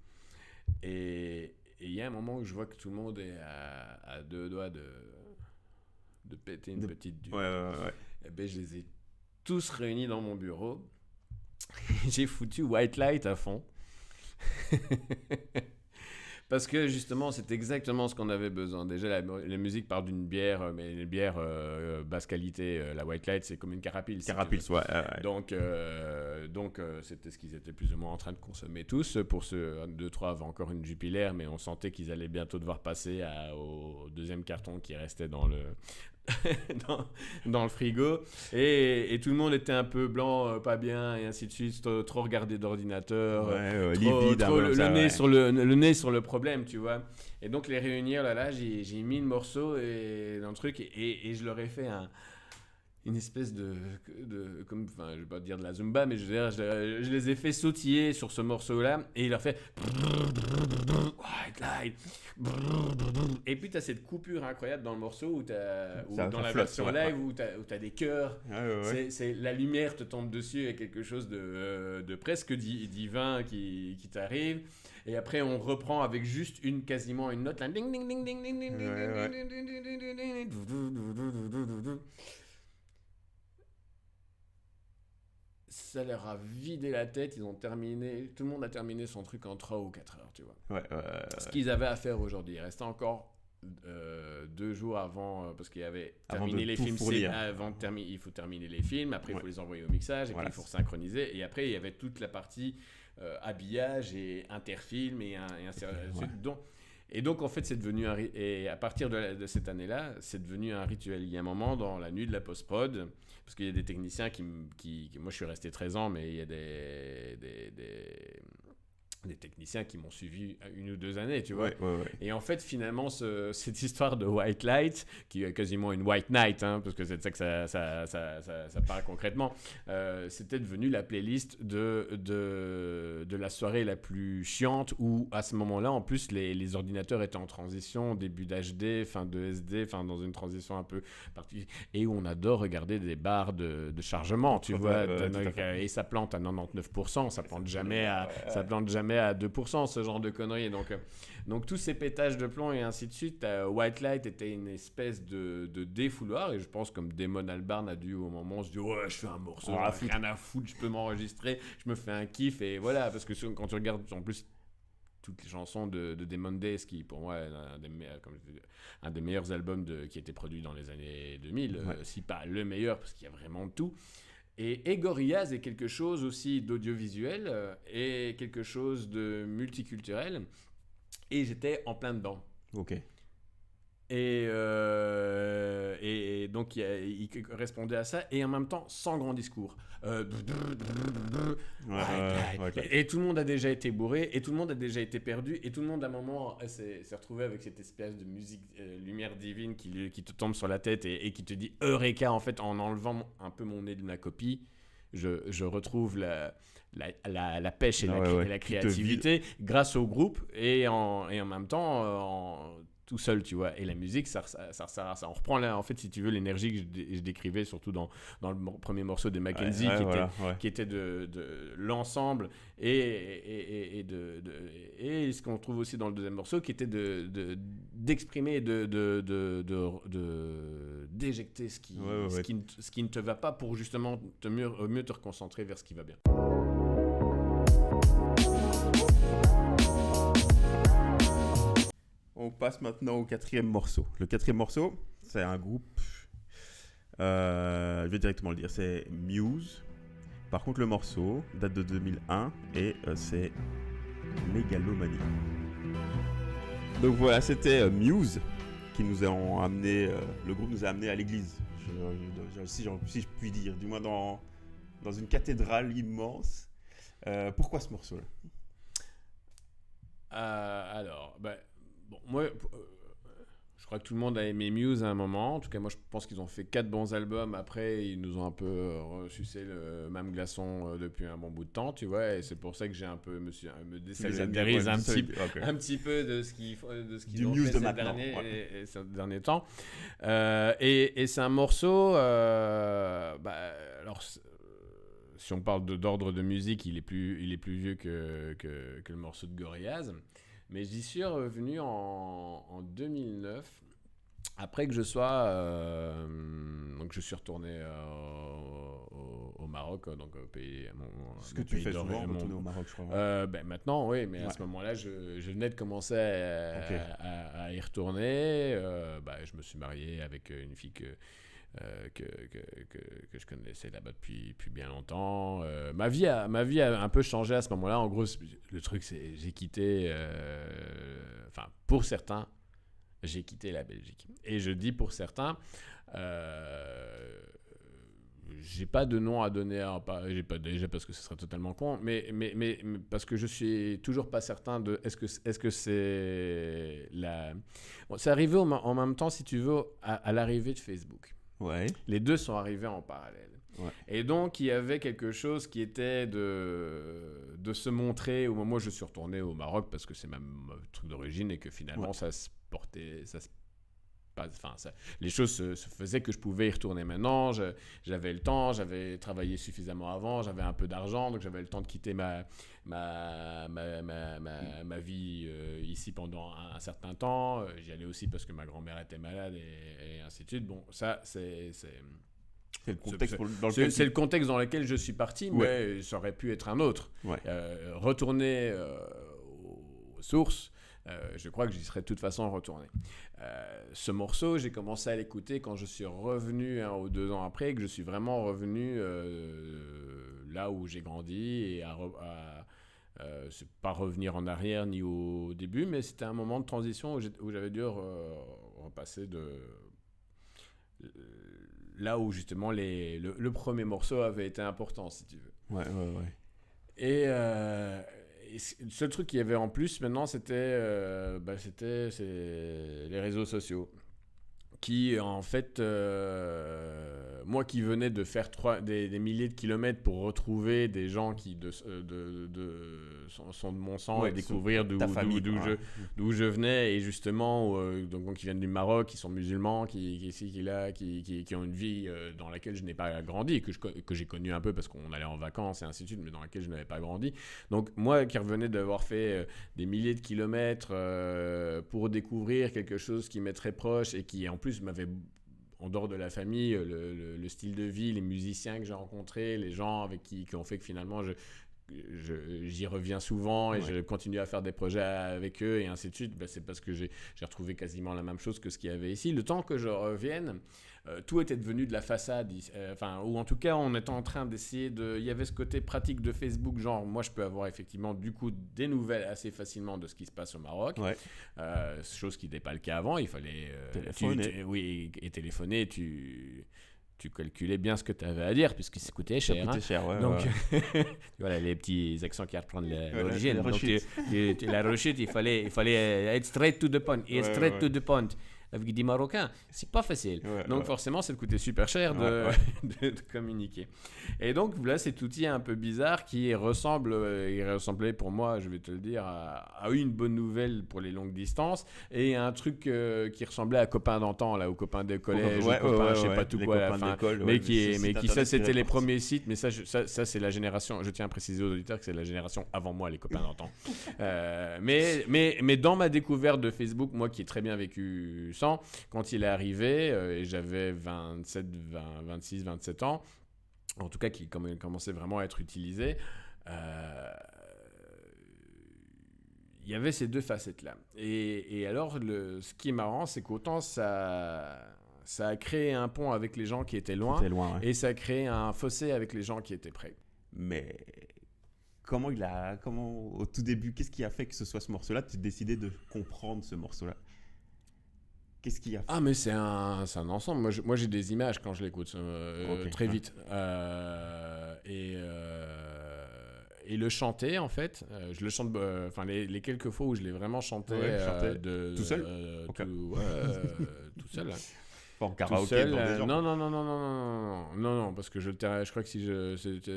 Et il y a un moment où je vois que tout le monde est à 2 doigts de péter une petite dure. Ouais. Et ben, je les ai tous réunis dans mon bureau. J'ai foutu White Light à fond. Parce que justement, c'est exactement ce qu'on avait besoin. Déjà, la musique part d'une bière, mais une bière basse qualité. La White Light, c'est comme une carapils. Ouais. Donc, c'était ce qu'ils étaient plus ou moins en train de consommer tous. Pour ceux, 2-3 avaient encore une Jupiler, mais on sentait qu'ils allaient bientôt devoir passer au deuxième carton qui restait dans le... dans le frigo et tout le monde était un peu blanc, pas bien et ainsi de suite, trop regardé d'ordinateur, livide, le nez sur le problème, tu vois. Et donc les réunir là j'ai mis le morceau et dans le truc et je leur ai fait une espèce de comme, enfin, je vais pas dire de la Zumba, mais je les ai fait sautiller sur ce morceau-là et il leur fait White Light. Et puis t'as cette coupure incroyable dans le morceau dans la version live où t'as des chœurs. C'est la lumière te tombe dessus, il y a quelque chose de presque divin qui t'arrive. Et après on reprend avec juste quasiment une note là. Ding ding ding ding ding ding ding. Ça leur a vidé la tête, tout le monde a terminé son truc en 3 ou 4 heures, tu vois. Ce qu'ils avaient à faire aujourd'hui, il restait encore 2 jours avant, parce qu'il y avait terminé les films, il faut terminer les films, après il faut les envoyer au mixage, et puis il faut synchroniser, et après il y avait toute la partie habillage et interfilm, et ainsi de suite. Et donc, en fait, c'est devenu et à partir de cette année-là, c'est devenu un rituel. Il y a un moment dans la nuit de la post-prod, parce qu'il y a des techniciens moi, je suis resté 13 ans, mais il y a des techniciens qui m'ont suivi 1 ou 2 années, tu vois. Et en fait, finalement, cette histoire de White Light, qui est quasiment une White Night, hein, parce que c'est de ça que ça parle concrètement, c'était devenu la playlist de la soirée la plus chiante, où à ce moment-là, en plus, les ordinateurs étaient en transition, début d'HD, fin de SD, fin dans une transition un peu particulière, et où on adore regarder des barres de chargement, tu vois, et ça plante à 99%, ça plante jamais à 2%, ce genre de conneries. Donc tous ces pétages de plomb et ainsi de suite, White Light était une espèce de défouloir, et je pense comme Damon Albarn a dû au moment se dire ouais, je fais un morceau, rien à foutre, je peux m'enregistrer, je me fais un kiff, et voilà, parce que quand tu regardes en plus toutes les chansons de Damon Days, qui pour moi est un des meilleurs albums qui a été produit dans les années 2000, si pas le meilleur, parce qu'il y a vraiment de tout. Et Gorillaz est quelque chose aussi d'audiovisuel et quelque chose de multiculturel. Et j'étais en plein dedans. Ok. Et donc, il correspondait à ça. Et en même temps, sans grand discours. Et tout le monde a déjà été bourré. Et tout le monde a déjà été perdu. Et tout le monde, à un moment, s'est retrouvé avec cette espèce de musique, lumière divine qui te tombe sur la tête et qui te dit « Eureka !» En fait, en enlevant un peu mon nez de ma copie, je retrouve la pêche et la créativité grâce au groupe. Et en même temps... tout seul, tu vois. Et la musique, ça sert à ça. On reprend là, en fait, si tu veux, l'énergie que je décrivais, surtout dans le premier morceau de Mackenzie, qui était de l'ensemble, et ce qu'on trouve aussi dans le deuxième morceau, qui était d'exprimer et d'éjecter ce qui ne te va pas, pour justement mieux te reconcentrer vers ce qui va bien. On passe maintenant au 4e morceau. Le 4e morceau, c'est un groupe, je vais directement le dire, c'est Muse. Par contre, le morceau date de 2001 et c'est Mégalomanie. Donc voilà, c'était Muse qui nous ont amené, le groupe nous a amené à l'église, si je puis dire, du moins dans une cathédrale immense. Pourquoi ce morceau-là ? Alors, bon, moi, je crois que tout le monde a aimé Muse à un moment. En tout cas, moi, je pense qu'ils ont fait 4 bons albums. Après, ils nous ont un peu sucé le même glaçon depuis un bon bout de temps, tu vois. Et c'est pour ça que j'ai un peu me désolidarise un petit peu de ce qu'ils ont fait ces derniers temps. Et c'est un morceau... alors... Si on parle d'ordre de musique, il est plus vieux que le morceau de Gorillaz. Mais j'y suis revenu en 2009, après que je sois... donc je suis retourné au Maroc, donc au pays... Ce que tu fais souvent, retourner au Maroc, je crois. Maintenant, oui, mais à ce moment-là, je venais de commencer à y retourner. Je me suis marié avec une fille que je connaissais là-bas depuis bien longtemps. Ma vie a un peu changé à ce moment-là. En gros, le truc, c'est j'ai quitté... pour certains, j'ai quitté la Belgique. Et je dis pour certains... j'ai pas de nom à donner, j'ai pas déjà parce que ce serait totalement con, mais parce que je suis toujours pas certain de est-ce que c'est la... Bon, c'est arrivé en même temps, si tu veux, à l'arrivée de Facebook. Ouais. Les deux sont arrivés en parallèle. Ouais. Et donc, il y avait quelque chose qui était de se montrer au moment où je suis retourné au Maroc, parce que c'est ma truc d'origine et que finalement, ça se portait... les choses se faisaient que je pouvais y retourner maintenant. J'avais le temps, j'avais travaillé suffisamment avant, j'avais un peu d'argent, donc j'avais le temps de quitter ma vie ici pendant un certain temps. J'y allais aussi parce que ma grand-mère était malade et ainsi de suite. Bon, ça, c'est le contexte dans lequel je suis parti, mais ça aurait pu être un autre. Ouais. Retourner aux sources, je crois que j'y serais de toute façon retourné. Ce morceau, j'ai commencé à l'écouter quand je suis revenu 1 ou 2 ans après, que je suis vraiment revenu là où j'ai grandi et c'est pas revenir en arrière ni au début, mais c'était un moment de transition où j'avais dû repasser de là où justement le premier morceau avait été important, si tu veux. Ouais. Et le seul truc qu'il y avait en plus maintenant, c'était les réseaux sociaux. Qui, en fait, moi qui venais de faire des milliers de kilomètres pour retrouver des gens qui sont de mon sang et découvrir d'où je venais, et justement, donc qui viennent du Maroc, qui sont musulmans, qui ont une vie dans laquelle je n'ai pas grandi, que j'ai connu un peu parce qu'on allait en vacances et ainsi de suite, mais dans laquelle je n'avais pas grandi. Donc, moi qui revenais d'avoir fait des milliers de kilomètres pour découvrir quelque chose qui m'est très proche et qui, en plus, m'avait, en dehors de la famille, le style de vie, les musiciens que j'ai rencontrés, les gens avec qui ont fait que finalement j'y reviens souvent et je continue à faire des projets avec eux et ainsi de suite. C'est parce que j'ai retrouvé quasiment la même chose que ce qu'il y avait ici. Le temps que je revienne, tout était devenu de la façade, ou en tout cas on était en train d'essayer il y avait ce côté pratique de Facebook, genre moi je peux avoir effectivement du coup des nouvelles assez facilement de ce qui se passe au Maroc, chose qui n'était pas le cas avant. Il fallait téléphoner. Téléphoner, tu calculais bien ce que tu avais à dire, puisque ça coûtait cher. Donc, voilà, les petits accents qui reprennent l'origine. Donc, la rechute, il fallait être straight to the point. Et straight to the point avec des Marocains, c'est pas facile. Donc, forcément, ça coûtait super cher de communiquer. Et donc, là, cet outil un peu bizarre qui ressemblait pour moi, je vais te le dire, à une bonne nouvelle pour les longues distances et un truc qui ressemblait à copains d'antan, là, aux copains de collège, je sais pas tout quoi à la fin. Mais qui ça, c'était les premiers sites. Mais ça, c'est la génération. Je tiens à préciser aux auditeurs que c'est la génération avant moi, les copains d'antan. Mais dans ma découverte de Facebook, moi qui ai très bien vécu sans, quand il est arrivé, et j'avais 26, 27 ans, en tout cas qui commençait vraiment à être utilisé, il y avait ces deux facettes-là. Et alors, ce qui est marrant, c'est qu'autant ça a créé un pont avec les gens qui étaient loin, et ça a créé un fossé avec les gens qui étaient près. Mais comment au tout début, qu'est-ce qui a fait que ce soit ce morceau-là, tu as décidé de comprendre ce morceau-là? Qu'est-ce qu'il y a? Ah, mais c'est un ensemble. Moi, j'ai des images quand je l'écoute très vite. et le chanter en fait, je le chante, enfin les quelques fois où je l'ai vraiment chanté, tout seul, tout seul. Pas en karaoké seul, devant des gens. Non, parce que je crois que si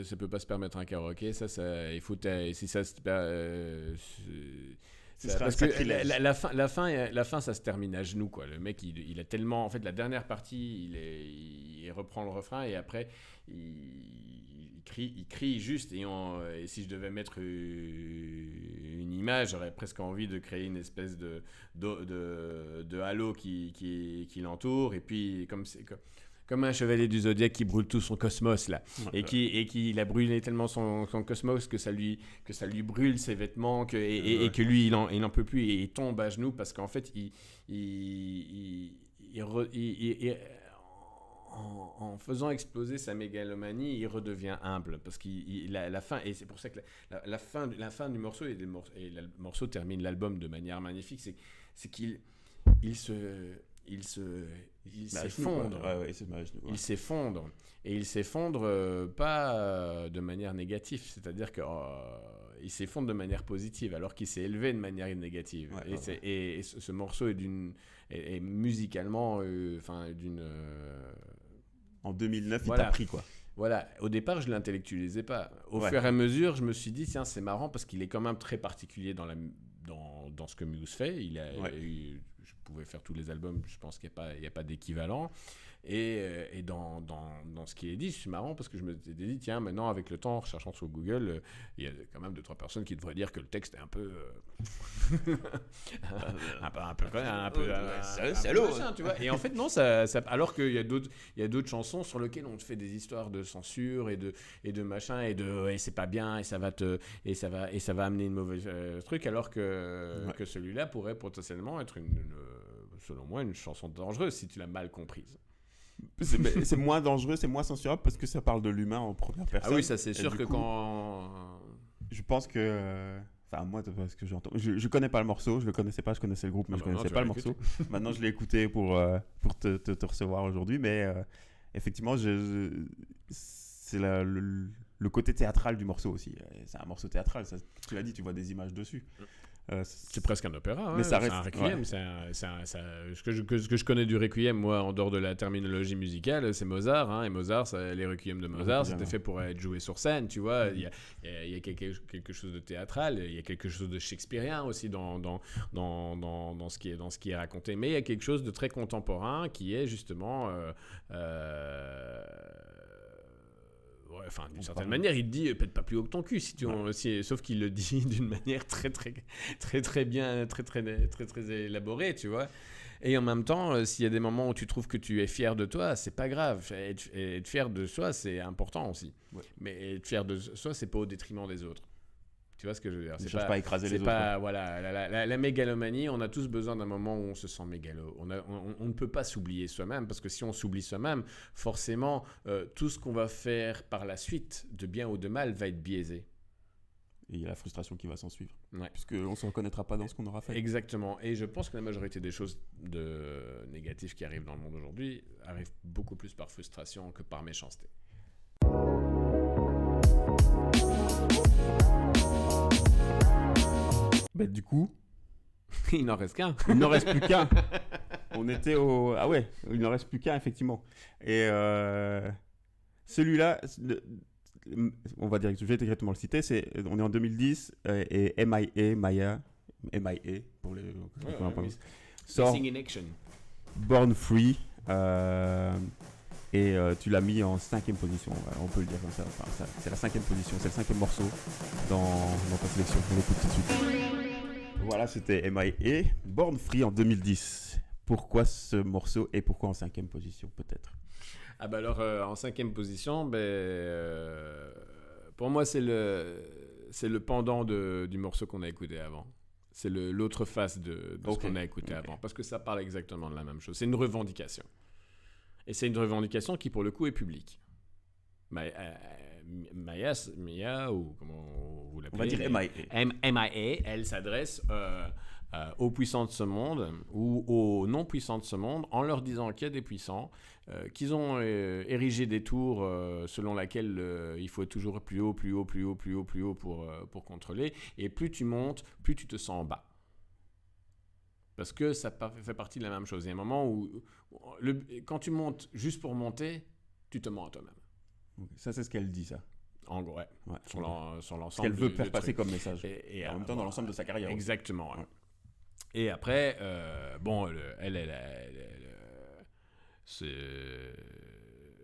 ça peut pas se permettre un karaoké, ça il faut si ça se parce que la fin, ça se termine à genoux, quoi. Le mec, il a tellement, en fait, la dernière partie, il reprend le refrain et après, il crie juste. Et si je devais mettre une image, j'aurais presque envie de créer une espèce de halo qui l'entoure. Et puis, comme un chevalier du zodiaque qui brûle tout son cosmos là, et qui a brûlé tellement son cosmos que ça lui brûle ses vêtements et que lui il en peut plus et il tombe à genoux parce qu'en fait en faisant exploser sa mégalomanie, il redevient humble parce qu'il la fin, et c'est pour ça que la fin du morceau et le morceau termine l'album de manière magnifique, c'est qu'il s'effondre. Il s'effondre. Et il s'effondre pas de manière négative. C'est-à-dire qu'il s'effondre de manière positive alors qu'il s'est élevé de manière négative. Et ce morceau est musicalement... En 2009, il t'a pris quoi. Voilà, au départ, je ne l'intellectualisais pas. Au fur et à mesure, je me suis dit, tiens, c'est marrant parce qu'il est quand même très particulier dans ce que Muse fait. Je pouvais faire tous les albums, je pense qu'il n'y a pas d'équivalent. Et dans ce qui est dit, c'est marrant parce que je me suis dit, tiens, maintenant, avec le temps, en recherchant sur Google, il y a quand même 2-3 personnes qui devraient dire que le texte est un peu... salaud, tu vois. Et en fait, non, alors qu'il y a d'autres chansons sur lesquelles on te fait des histoires de censure et de machin, et c'est pas bien, et ça va amener une mauvaise truc, alors que celui-là pourrait potentiellement être selon moi, une chanson dangereuse si tu l'as mal comprise. C'est moins dangereux, c'est moins censurable parce que ça parle de l'humain en première personne. Ah oui, ça c'est sûr que quand... Je pense que... Enfin, moi, parce que j'entends... Je connais pas le morceau, je le connaissais pas, je connaissais le groupe, mais je connaissais pas le morceau. Maintenant, je l'ai écouté pour te recevoir aujourd'hui, mais effectivement, c'est le côté théâtral du morceau aussi. C'est un morceau théâtral, ça, tu l'as dit, tu vois des images dessus. C'est presque un opéra, mais ça reste, c'est un requiem. Ce que je connais du requiem, moi, en dehors de la terminologie musicale, c'est Mozart. Et Mozart, les requiems de Mozart, c'était fait pour être joué sur scène, tu vois. Il y a quelque chose de théâtral, il y a quelque chose de shakespearien aussi dans ce qui est raconté. Mais il y a quelque chose de très contemporain qui est justement... d'une certaine manière, il te dit pète pas plus haut que ton cul sauf qu'il le dit d'une manière très très très très bien, très très très très élaborée, tu vois. Et en même temps, s'il y a des moments où tu trouves que tu es fier de toi, c'est pas grave. Être fier de soi, c'est important aussi. Ouais. Mais être fier de soi, c'est pas au détriment des autres. Tu vois ce que je veux dire? C'est pas écraser les autres. Voilà, la mégalomanie, on a tous besoin d'un moment où on se sent mégalo. On ne peut pas s'oublier soi-même, parce que si on s'oublie soi-même, forcément, tout ce qu'on va faire par la suite, de bien ou de mal, va être biaisé. Et il y a la frustration qui va s'en suivre. Ouais. Puisqu'on ne se reconnaîtra pas dans ce qu'on aura fait. Exactement. Et je pense que la majorité des choses négatives qui arrivent dans le monde aujourd'hui arrivent beaucoup plus par frustration que par méchanceté. Bah, du coup, il n'en reste qu'un. Il n'en reste plus qu'un. On était au... Ah ouais, il n'en reste plus qu'un, effectivement. Et celui-là, on va dire, je vais directement le citer, on est en 2010 et MIA, pour les... sort Missing in Action. Born Free. Et tu l'as mis en 5e position, on peut le dire comme ça. Enfin, c'est la 5e position, c'est le 5e morceau dans ta sélection. On l'écoute tout de suite. Voilà, c'était MIA, Born Free en 2010. Pourquoi ce morceau et pourquoi en 5e position peut-être? Ah bah alors en 5e position, pour moi c'est le pendant du morceau qu'on a écouté avant. C'est l'autre face de ce qu'on a écouté avant, parce que ça parle exactement de la même chose. C'est une revendication. Et c'est une revendication qui, pour le coup, est publique. Mia, ou comment vous l'appelez? On va dire MIA. MIA, elle s'adresse aux puissants de ce monde ou aux non-puissants de ce monde en leur disant qu'il y a des puissants, qu'ils ont érigé des tours selon laquelle il faut être toujours plus haut pour contrôler. Et plus tu montes, plus tu te sens en bas. Parce que ça fait partie de la même chose. Il y a un moment où, quand tu montes juste pour monter, tu te mens à toi-même. Okay. Ça, c'est ce qu'elle dit, ça. En gros, ouais. Sur l'ensemble. Ce qu'elle veut faire passer comme message. Et en même temps, dans l'ensemble de sa carrière. Exactement. Ouais. Et après, c'est...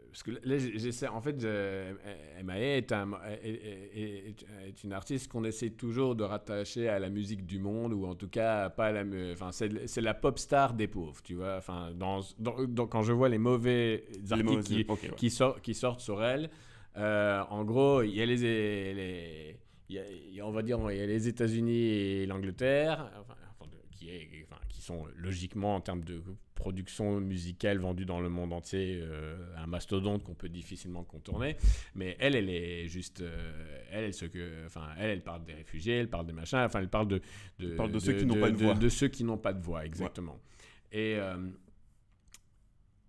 Parce que là, j'essaie... En fait, M.A.E. est une artiste qu'on essaie toujours de rattacher à la musique du monde, ou en tout cas, pas à la... Enfin, c'est la pop star des pauvres, tu vois. Enfin, quand je vois les mauvais articles qui sortent sur elle, en gros, il y a on va dire, il y a les États-Unis et l'Angleterre, qui sont logiquement, en termes de production musicale vendue dans le monde entier, un mastodonte qu'on peut difficilement contourner. Mais elle est juste... elle parle des réfugiés, elle parle des machins, enfin, elle parle de ceux qui n'ont pas de voix. De ceux qui n'ont pas de voix, exactement. Ouais.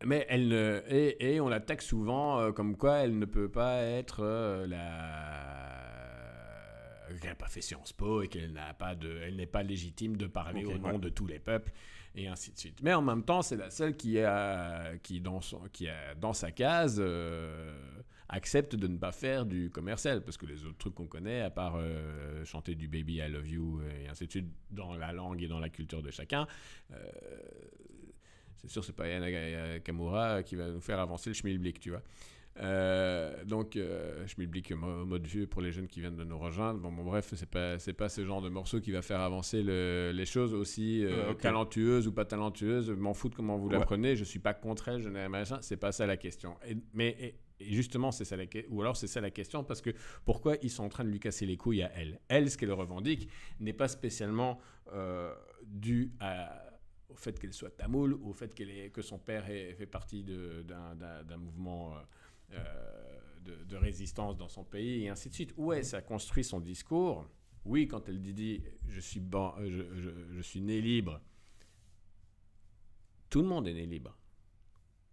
Mais et on l'attaque souvent comme quoi elle ne peut pas être qu'elle n'a pas fait Sciences Po et qu'elle n'est pas légitime de parler au nom de tous les peuples, et ainsi de suite. Mais en même temps, c'est la seule qui dans sa case accepte de ne pas faire du commercial, parce que les autres trucs qu'on connaît, à part chanter du Baby I Love You et ainsi de suite dans la langue et dans la culture de chacun, c'est sûr, c'est pas Yana Kamura qui va nous faire avancer le schmilblick, tu vois. Donc, schmilblick mode vieux pour les jeunes qui viennent de nous rejoindre. Bon, bref, c'est pas ce genre de morceau qui va faire avancer les choses aussi talentueuses ou pas talentueuses. Je m'en fous de comment vous l'apprenez. Je suis pas contre elle, je n'ai machin. C'est pas ça la question. Mais justement, c'est ça ou alors c'est ça la question, parce que pourquoi ils sont en train de lui casser les couilles à elle ? Elle, ce qu'elle revendique n'est pas spécialement dû au fait qu'elle soit tamoule, ou au fait que son père fait partie d'un mouvement de résistance dans son pays, et ainsi de suite. Ouais, ça construit son discours. Oui, quand elle dit je suis né libre. Tout le monde est né libre,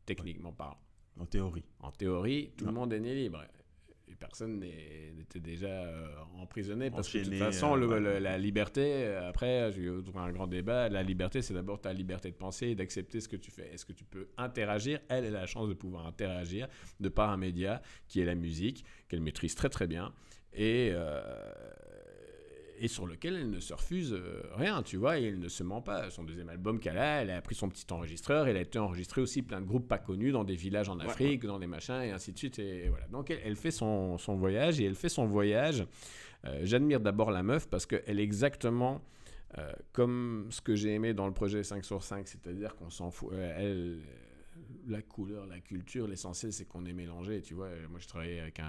techniquement parlant. En théorie. En théorie, tout le monde est né libre. Et personne n'était déjà emprisonné, parce que de toute façon, la liberté, après, je vais ouvrir un grand débat. La liberté, c'est d'abord ta liberté de penser et d'accepter ce que tu fais. Est-ce que tu peux interagir ? Elle a la chance de pouvoir interagir de par un média qui est la musique, qu'elle maîtrise très très bien, et sur lequel elle ne se refuse rien, tu vois, et elle ne se ment pas. Son deuxième album qu'elle a pris son petit enregistreur, elle a été enregistrée aussi plein de groupes pas connus dans des villages en Afrique, dans des machins, et ainsi de suite, et voilà. Donc elle fait son voyage, et elle fait son voyage. J'admire d'abord la meuf, parce qu'elle est exactement comme ce que j'ai aimé dans le projet 5 sur 5, c'est-à-dire qu'on s'en fout. La couleur, la culture, l'essentiel, c'est qu'on est mélangé, tu vois. Moi, je travaillais avec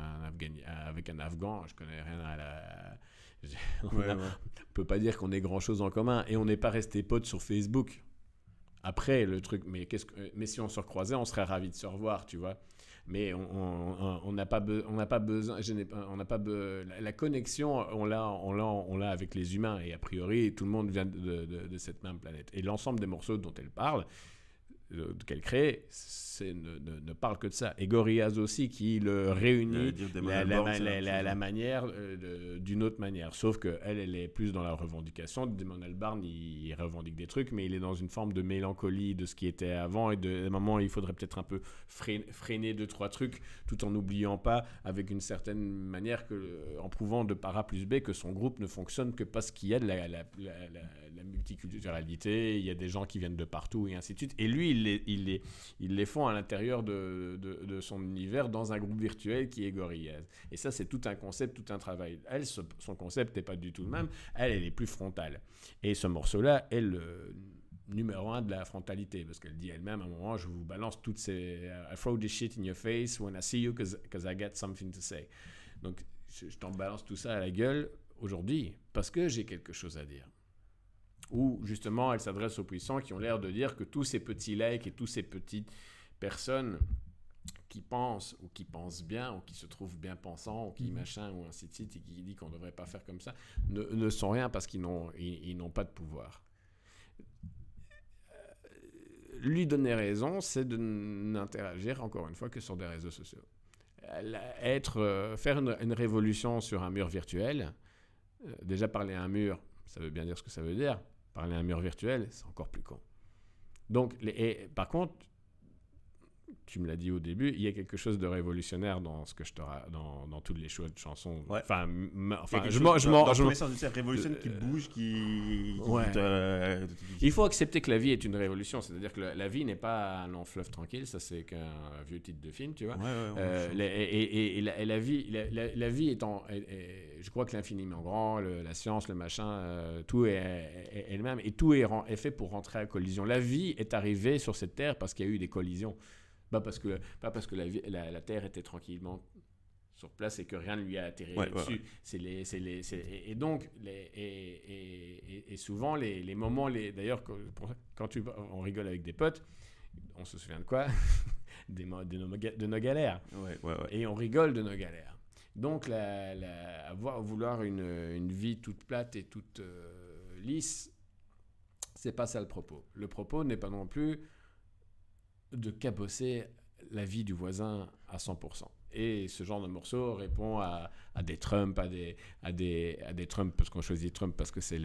un Afghan, je connais rien à la... On peut pas dire qu'on ait grand chose en commun, et on n'est pas resté potes sur Facebook après le truc, mais si on se recroisait, on serait ravis de se revoir, tu vois. Mais on n'a pas besoin, la connexion, on l'a avec les humains, et a priori tout le monde vient de cette même planète, et l'ensemble des morceaux dont elle parle, qu'elle crée, ne parle que de ça. Et Gorillaz aussi, qui le réunit la manière d'une autre manière. Sauf qu'elle est plus dans la revendication. Damon Albarn, il revendique des trucs, mais il est dans une forme de mélancolie de ce qui était avant, et à un moment, il faudrait peut-être un peu freiner 2-3 trucs, tout en n'oubliant pas, avec une certaine manière, en prouvant de par A plus B que son groupe ne fonctionne que parce qu'il y a de la multiculturalité, il y a des gens qui viennent de partout, et ainsi de suite. Et lui, ils les font à l'intérieur de son univers, dans un groupe virtuel qui est Gorillaz. Et ça, c'est tout un concept, tout un travail. Elle, son concept n'est pas du tout le même. Elle est plus frontale. Et ce morceau-là est le numéro 1 de la frontalité, parce qu'elle dit elle-même, à un moment, je vous balance toutes ces I throw this shit in your face when I see you because I got something to say. Donc, je t'en balance tout ça à la gueule aujourd'hui, parce que j'ai quelque chose à dire. Où justement elle s'adresse aux puissants qui ont l'air de dire que tous ces petits likes et toutes ces petites personnes qui pensent, ou qui pensent bien, ou qui se trouvent bien pensants, ou qui machin, ou ainsi de suite, et qui disent qu'on ne devrait pas faire comme ça, ne sont rien, parce qu'ils n'ont pas de pouvoir. lui donner raison, c'est de n'interagir, encore une fois, que sur des réseaux sociaux. Faire une révolution sur un mur virtuel, déjà parler à un mur, ça veut bien dire ce que ça veut dire. Parler à un mur virtuel, c'est encore plus con. Donc, par contre, tu me l'as dit au début, il y a quelque chose de révolutionnaire dans ce que dans toutes les choix de chansons. Ouais. Enfin, dans tous les sens de cette révolution qui bouge, qui Il faut accepter que la vie est une révolution, c'est-à-dire que la vie n'est pas un long fleuve tranquille, ça c'est qu'un vieux titre de film, tu vois. La vie étant, je crois que l'infiniment grand, la science, le machin, tout est le même et tout est fait pour rentrer à collision. La vie est arrivée sur cette terre parce qu'il y a eu des collisions. Pas parce que la Terre était tranquillement sur place et que rien ne lui a atterri dessus. Et donc, souvent, les moments... D'ailleurs, quand on rigole avec des potes, on se souvient de quoi? de nos galères. Et on rigole de nos galères. Donc, vouloir une vie toute plate et toute lisse, c'est pas ça le propos. Le propos n'est pas non plus de cabosser la vie du voisin à 100%. Et ce genre de morceau répond à des Trump, à des Trump, parce qu'on choisit Trump parce que c'est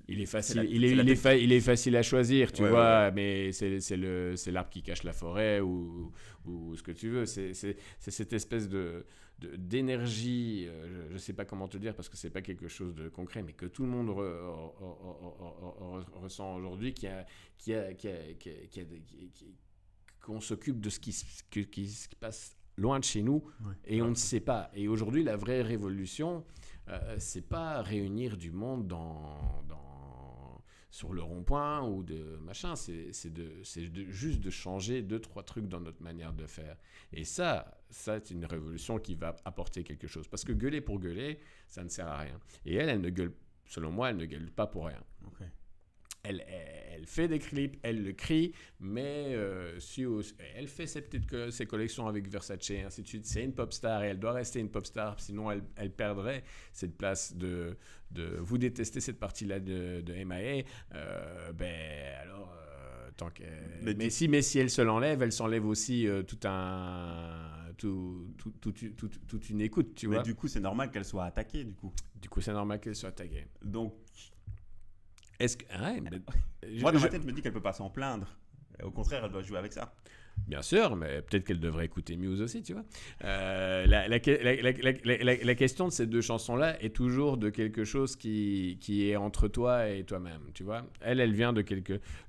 il est facile à choisir, tu vois, mais c'est l'arbre qui cache la forêt ou ce que tu veux. C'est cette espèce d'énergie, je ne sais pas comment te dire parce que c'est pas quelque chose de concret, mais que tout le monde ressent aujourd'hui, qu'on s'occupe de ce qui se passe loin de chez nous et on ne sait pas. Et aujourd'hui, la vraie révolution, c'est pas réunir du monde sur le rond-point ou de machin, c'est juste de changer 2-3 trucs dans notre manière de faire. Et ça c'est une révolution qui va apporter quelque chose. Parce que gueuler pour gueuler, ça ne sert à rien. Et elle ne gueule, selon moi, elle ne gueule pas pour rien. Okay. Elle fait des clips, elle le crie, mais elle fait ses collections avec Versace et ainsi de suite. C'est une pop star et elle doit rester une pop star, sinon elle perdrait cette place de vous détestez cette partie-là de MIA, alors tant que mais si elle se l'enlève, elle s'enlève aussi toute une écoute, tu vois. Mais du coup, c'est normal qu'elle soit attaquée, c'est normal qu'elle soit attaquée. Donc est-ce que moi dans ma tête, je me dis qu'elle peut pas s'en plaindre. Au contraire, elle doit jouer avec ça. Bien sûr, mais peut-être qu'elle devrait écouter Muse aussi, tu vois. La question de ces deux chansons-là est toujours de quelque chose qui est entre toi et toi-même, tu vois. Elle vient de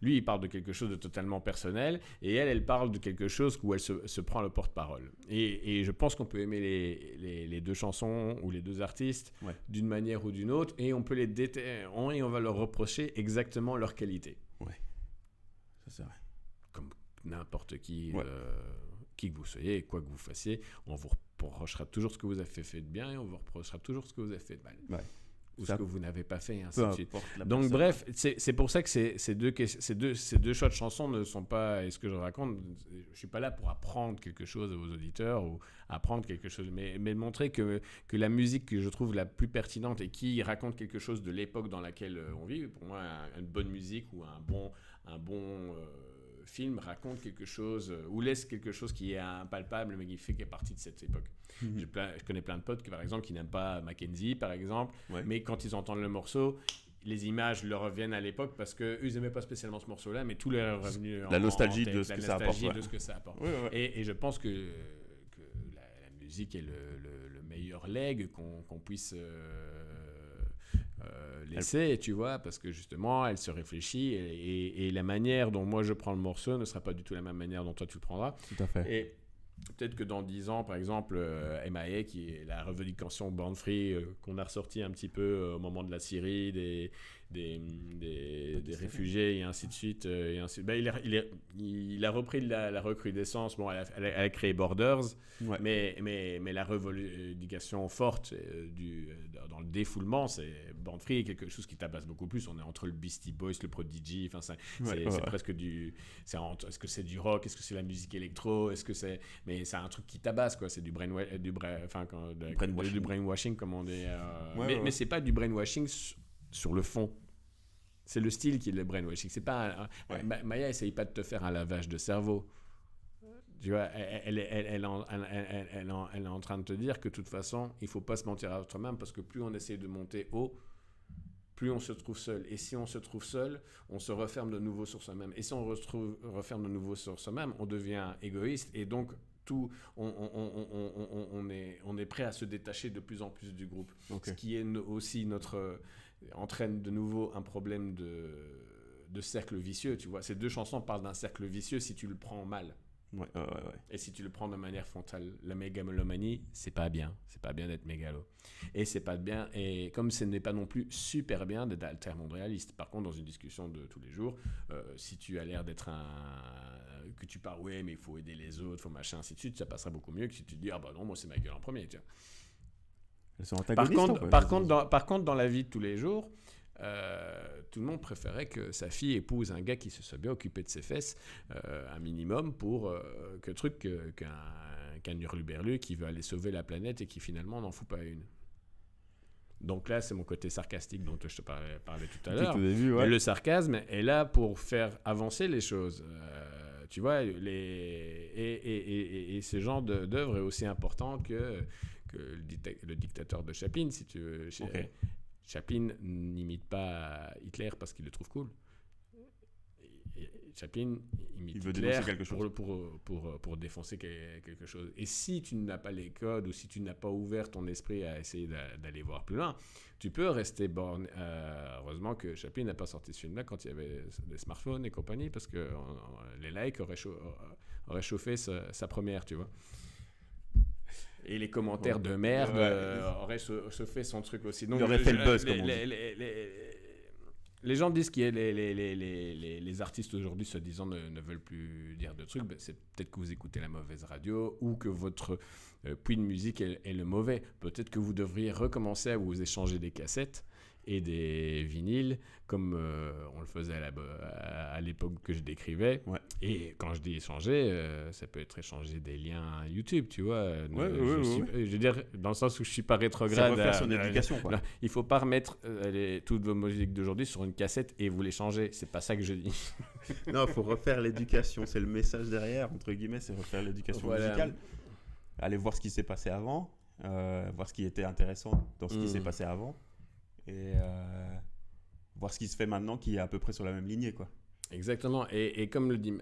lui, il parle de quelque chose de totalement personnel, et elle parle de quelque chose où elle se prend le porte-parole. Et je pense qu'on peut aimer les deux chansons ou les deux artistes d'une manière ou d'une autre, et on peut et on va leur reprocher exactement leur qualité. Ouais, ça c'est vrai. Comme n'importe qui que vous soyez, quoi que vous fassiez, on vous reprochera toujours ce que vous avez fait de bien et on vous reprochera toujours ce que vous avez fait de mal. Ou ce que vous n'avez pas fait, et ainsi de suite. Donc bref, c'est pour ça que ces deux choix de chansons ne sont pas, et ce que je raconte, je suis pas là pour apprendre quelque chose à vos auditeurs ou apprendre quelque chose, mais montrer que la musique que je trouve la plus pertinente et qui raconte quelque chose de l'époque dans laquelle on vit, pour moi une bonne musique ou un bon film raconte quelque chose ou laisse quelque chose qui est impalpable mais qui fait qu'il est partie de cette époque. Je connais plein de potes par exemple qui n'aiment pas Mackenzie par exemple, mais quand ils entendent le morceau, les images leur reviennent à l'époque parce qu'eux ils n'aimaient pas spécialement ce morceau-là, mais tout leur est revenu la nostalgie de ce que ça apporte. Et je pense que la musique est le meilleur legs qu'on puisse laisser, tu vois, parce que justement elle se réfléchit et la manière dont moi je prends le morceau ne sera pas du tout la même manière dont toi tu le prendras. Tout à fait. Et peut-être que dans 10 ans, par exemple, MIA, qui est la revendication Born Free qu'on a ressorti un petit peu au moment de la Syrie, des réfugiés et ainsi de suite. Il a repris la recrudescence. Bon, elle a créé Borders, mais la revendication forte dans le défoulement, c'est Born Free est quelque chose qui tabasse beaucoup plus. On est entre le Beastie Boys, le Prodigy. Enfin, c'est presque du. Est-ce que c'est du rock? Est-ce que c'est la musique électro? Mais c'est un truc qui tabasse, quoi. C'est du brainwashing, comme on dit. Mais c'est pas du brainwashing sur le fond. C'est le style qui est le brainwashing. C'est pas Maya essaye pas de te faire un lavage de cerveau. Tu vois, elle est en train de te dire que de toute façon, il faut pas se mentir à soi-même parce que plus on essaie de monter haut, plus on se trouve seul. Et si on se trouve seul, on se referme de nouveau sur soi-même. Et si on referme de nouveau sur soi-même, on devient égoïste et donc on est prêt à se détacher de plus en plus du groupe. Okay. Ce qui est aussi entraîne de nouveau un problème de cercle vicieux. Tu vois, ces deux chansons parlent d'un cercle vicieux si tu le prends mal. Ouais. Et si tu le prends de manière frontale, la mégalomanie, c'est pas bien d'être mégalo. Et c'est pas bien, et comme ce n'est pas non plus super bien d'être altermonde réaliste. Par contre, dans une discussion de tous les jours, si tu as l'air d'être que tu parles, ouais, mais il faut aider les autres, faut machin, ainsi de suite, ça passera beaucoup mieux que si tu te dis, ah bah non, moi c'est ma gueule en premier, tiens. Elles sont antagonistes. Par contre, dans la vie de tous les jours, tout le monde préférait que sa fille épouse un gars qui se soit bien occupé de ses fesses, un minimum, pour qu'un hurluberlu qui veut aller sauver la planète et qui finalement n'en fout pas une. Donc là, c'est mon côté sarcastique dont je te parlais tout à l'heure. Mais le sarcasme est là pour faire avancer les choses. Tu vois, et ce genre d'œuvre est aussi important que le dictateur de Chaplin, si tu veux. Okay. Chaplin n'imite pas Hitler parce qu'il le trouve cool. Chaplin imite Hitler pour défoncer quelque chose. Et si tu n'as pas les codes ou si tu n'as pas ouvert ton esprit à essayer d'aller voir plus loin, tu peux rester borné. Heureusement que Chaplin n'a pas sorti ce film-là quand il y avait des smartphones et compagnie, parce que les likes auraient chauffé sa première, tu vois. Et les commentaires de merde auraient chauffé son truc aussi. Donc, il aurait fait le buzz, comme on dit. Les gens disent que les artistes aujourd'hui, soi-disant, ne veulent plus dire de trucs. Ben, c'est peut-être que vous écoutez la mauvaise radio ou que votre puits de musique est le mauvais. Peut-être que vous devriez recommencer à vous échanger des cassettes et des vinyles comme on le faisait à l'époque que je décrivais. Ouais. Et quand je dis échanger, ça peut être échanger des liens YouTube, tu vois. Je veux dire, dans le sens où je ne suis pas rétrograde. Ça refaire son éducation, quoi. Là, il ne faut pas remettre toutes vos musiques d'aujourd'hui sur une cassette et vous les changer. Ce n'est pas ça que je dis. Non, il faut refaire l'éducation. C'est le message derrière, entre guillemets, c'est refaire l'éducation musicale. Aller voir ce qui s'est passé avant, voir ce qui était intéressant dans ce qui s'est passé avant. Et voir ce qui se fait maintenant qui est à peu près sur la même lignée, quoi. Exactement. Et comme le dit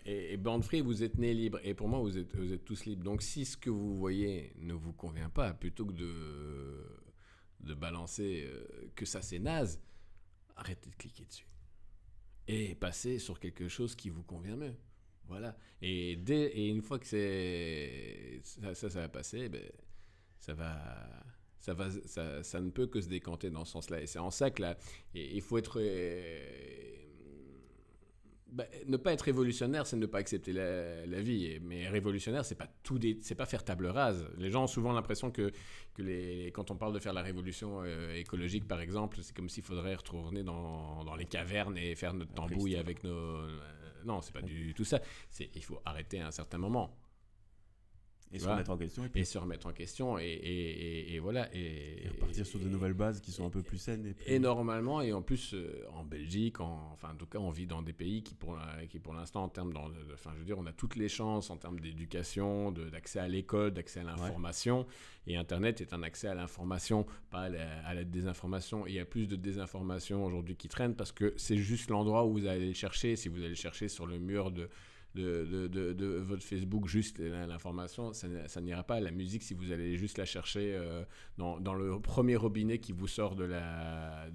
et Born Free, vous êtes nés libres. Et pour moi, vous êtes tous libres. Donc si ce que vous voyez ne vous convient pas, plutôt que de balancer que ça c'est naze, arrêtez de cliquer dessus. Et passez sur quelque chose qui vous convient mieux. Voilà. Et une fois que ça va passer, ben, ça ne peut que se décanter dans ce sens-là. Et c'est en ça que là, il faut être... ne pas être révolutionnaire, c'est ne pas accepter la vie. Mais révolutionnaire, c'est pas faire table rase. Les gens ont souvent l'impression que quand on parle de faire la révolution écologique, par exemple, c'est comme s'il faudrait retourner dans les cavernes et faire notre tambouille avec nos... non, c'est pas du tout ça. Il faut arrêter à un certain moment. Et se remettre en question. Et se remettre en question. Et voilà. Et repartir sur de nouvelles bases qui sont un peu plus saines. Et normalement, et en plus, en Belgique, en tout cas, on vit dans des pays qui pour l'instant, en termes je veux dire, on a toutes les chances en termes d'éducation, d'accès à l'école, d'accès à l'information. Ouais. Et Internet est un accès à l'information, pas à la désinformation. Et il y a plus de désinformation aujourd'hui qui traîne parce que c'est juste l'endroit où vous allez le chercher. Si vous allez le chercher sur le mur de votre Facebook, juste l'information, ça n'ira pas. La musique, si vous allez juste la chercher dans le premier robinet qui vous sort de la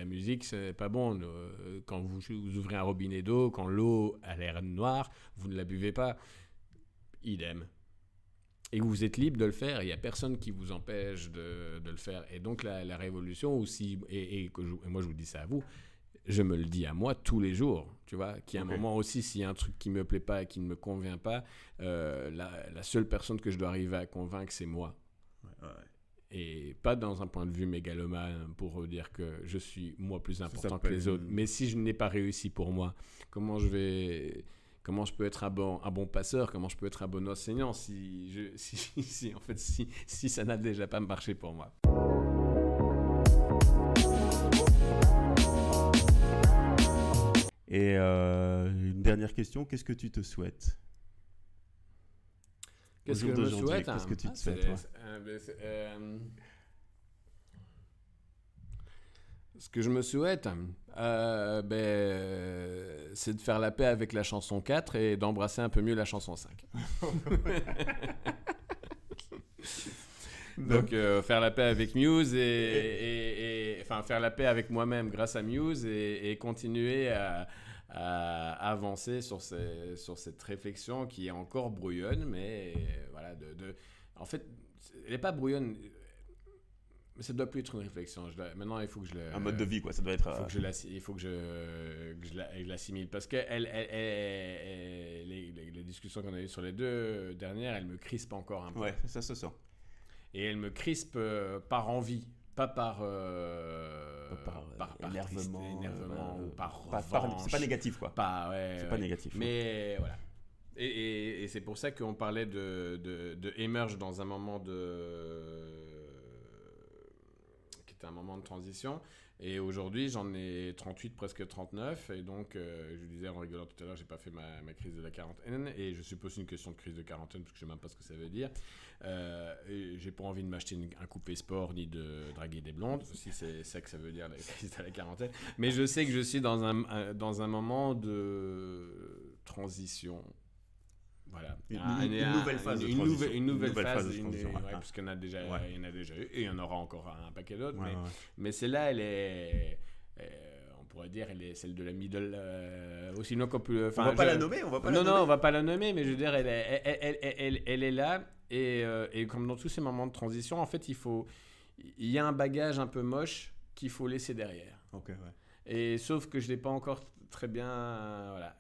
musique, c'est pas bon. Quand vous ouvrez un robinet d'eau, quand l'eau a l'air noire, vous ne la buvez pas. Idem. Et vous êtes libre de le faire, il n'y a personne qui vous empêche de le faire. Et donc la révolution aussi, et moi je vous dis ça à vous, je me le dis à moi tous les jours, tu vois, qu'il y a un moment aussi, s'il y a un truc qui ne me plaît pas et qui ne me convient pas, la seule personne que je dois arriver à convaincre, c'est moi. Ouais. Et pas dans un point de vue mégalomane pour dire que je suis moi plus important que les autres. Mais si je n'ai pas réussi pour moi, comment je peux être un bon passeur, comment je peux être un bon enseignant si ça n'a déjà pas marché pour moi. Et une dernière question, qu'est-ce que tu te souhaites? Qu'est-ce que je me souhaite? Qu'est-ce que tu te souhaites? Ce que je me souhaite, c'est de faire la paix avec la chanson 4 et d'embrasser un peu mieux la chanson 5. Donc faire la paix avec Muse enfin faire la paix avec moi-même grâce à Muse et continuer à avancer sur cette réflexion qui est encore brouillonne, mais voilà, en fait, elle n'est pas brouillonne, mais ça ne doit plus être une réflexion. Maintenant, il faut que je un mode de vie, quoi. Ça doit être. Il faut que je l'assimile, parce que les discussions qu'on a eues sur les deux dernières, elles me crispent encore un peu. Ouais, ça se sent. Et elles me crispent par envie. Pas par énervement ou par revanche. C'est pas négatif, quoi. C'est pas négatif. Mais voilà. Et c'est pour ça qu'on parlait de Emerge dans un moment qui était un moment de transition. Et aujourd'hui, j'en ai 38, presque 39. Et donc, je vous disais en rigolant tout à l'heure, j'ai pas fait ma crise de la quarantaine. Et je suppose une question de crise de quarantaine, parce que je sais même pas ce que ça veut dire. J'ai pas envie de m'acheter un coupé sport ni de draguer des blondes, si c'est ça que ça veut dire la crise de la quarantaine. Mais je sais que je suis dans un moment de transition. Voilà. Une nouvelle phase de transition. Une nouvelle phase de transition. Parce qu'il y en a déjà eu, et il y en aura encore un paquet d'autres. Mais celle-là, elle est... on pourrait dire, elle est celle de la middle... aussi loin qu'on peut... On va pas la nommer, Non, on va pas la nommer, mais je veux dire, elle est là. Et comme dans tous ces moments de transition, en fait, il y a un bagage un peu moche qu'il faut laisser derrière. Ok, ouais. Et sauf que je l'ai pas encore très bien... voilà.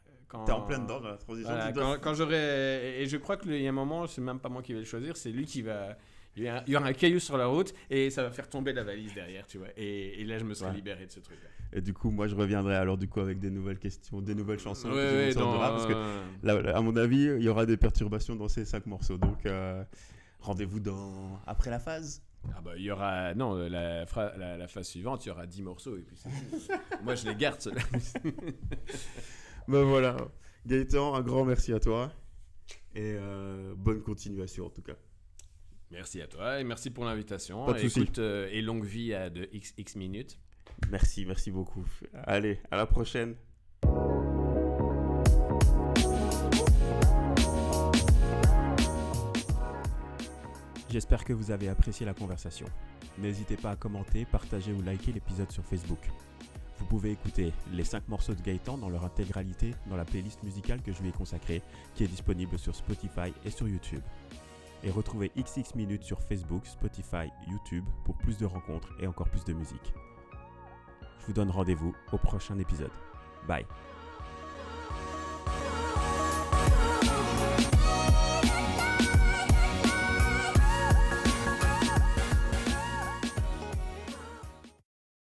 T'es en plein dedans dans la transition. Voilà, quand j'aurai... Et je crois qu'il y a un moment, c'est même pas moi qui vais le choisir, c'est lui qui va... Il y aura un caillou sur la route et ça va faire tomber la valise derrière, tu vois. Et là, je me serai libéré de ce truc-là. Et du coup, moi, je reviendrai alors du coup avec des nouvelles questions, des nouvelles chansons. Parce que là, à mon avis, il y aura des perturbations dans ces 5 morceaux. Donc, rendez-vous après la phase. Ah bah, il y aura... Non, la phase suivante, il y aura 10 morceaux et puis c'est tout. Moi, je les garde, ceux-là. Ben voilà. Gaëtan, un grand merci à toi. Et bonne continuation en tout cas. Merci à toi et merci pour l'invitation. Pas de soucis. Et longue vie à de XX minutes. Merci beaucoup. Allez, à la prochaine. J'espère que vous avez apprécié la conversation. N'hésitez pas à commenter, partager ou liker l'épisode sur Facebook. Vous pouvez écouter les 5 morceaux de Gaëtan dans leur intégralité dans la playlist musicale que je lui ai consacrée, qui est disponible sur Spotify et sur YouTube. Et retrouvez XX Minutes sur Facebook, Spotify, YouTube pour plus de rencontres et encore plus de musique. Je vous donne rendez-vous au prochain épisode. Bye.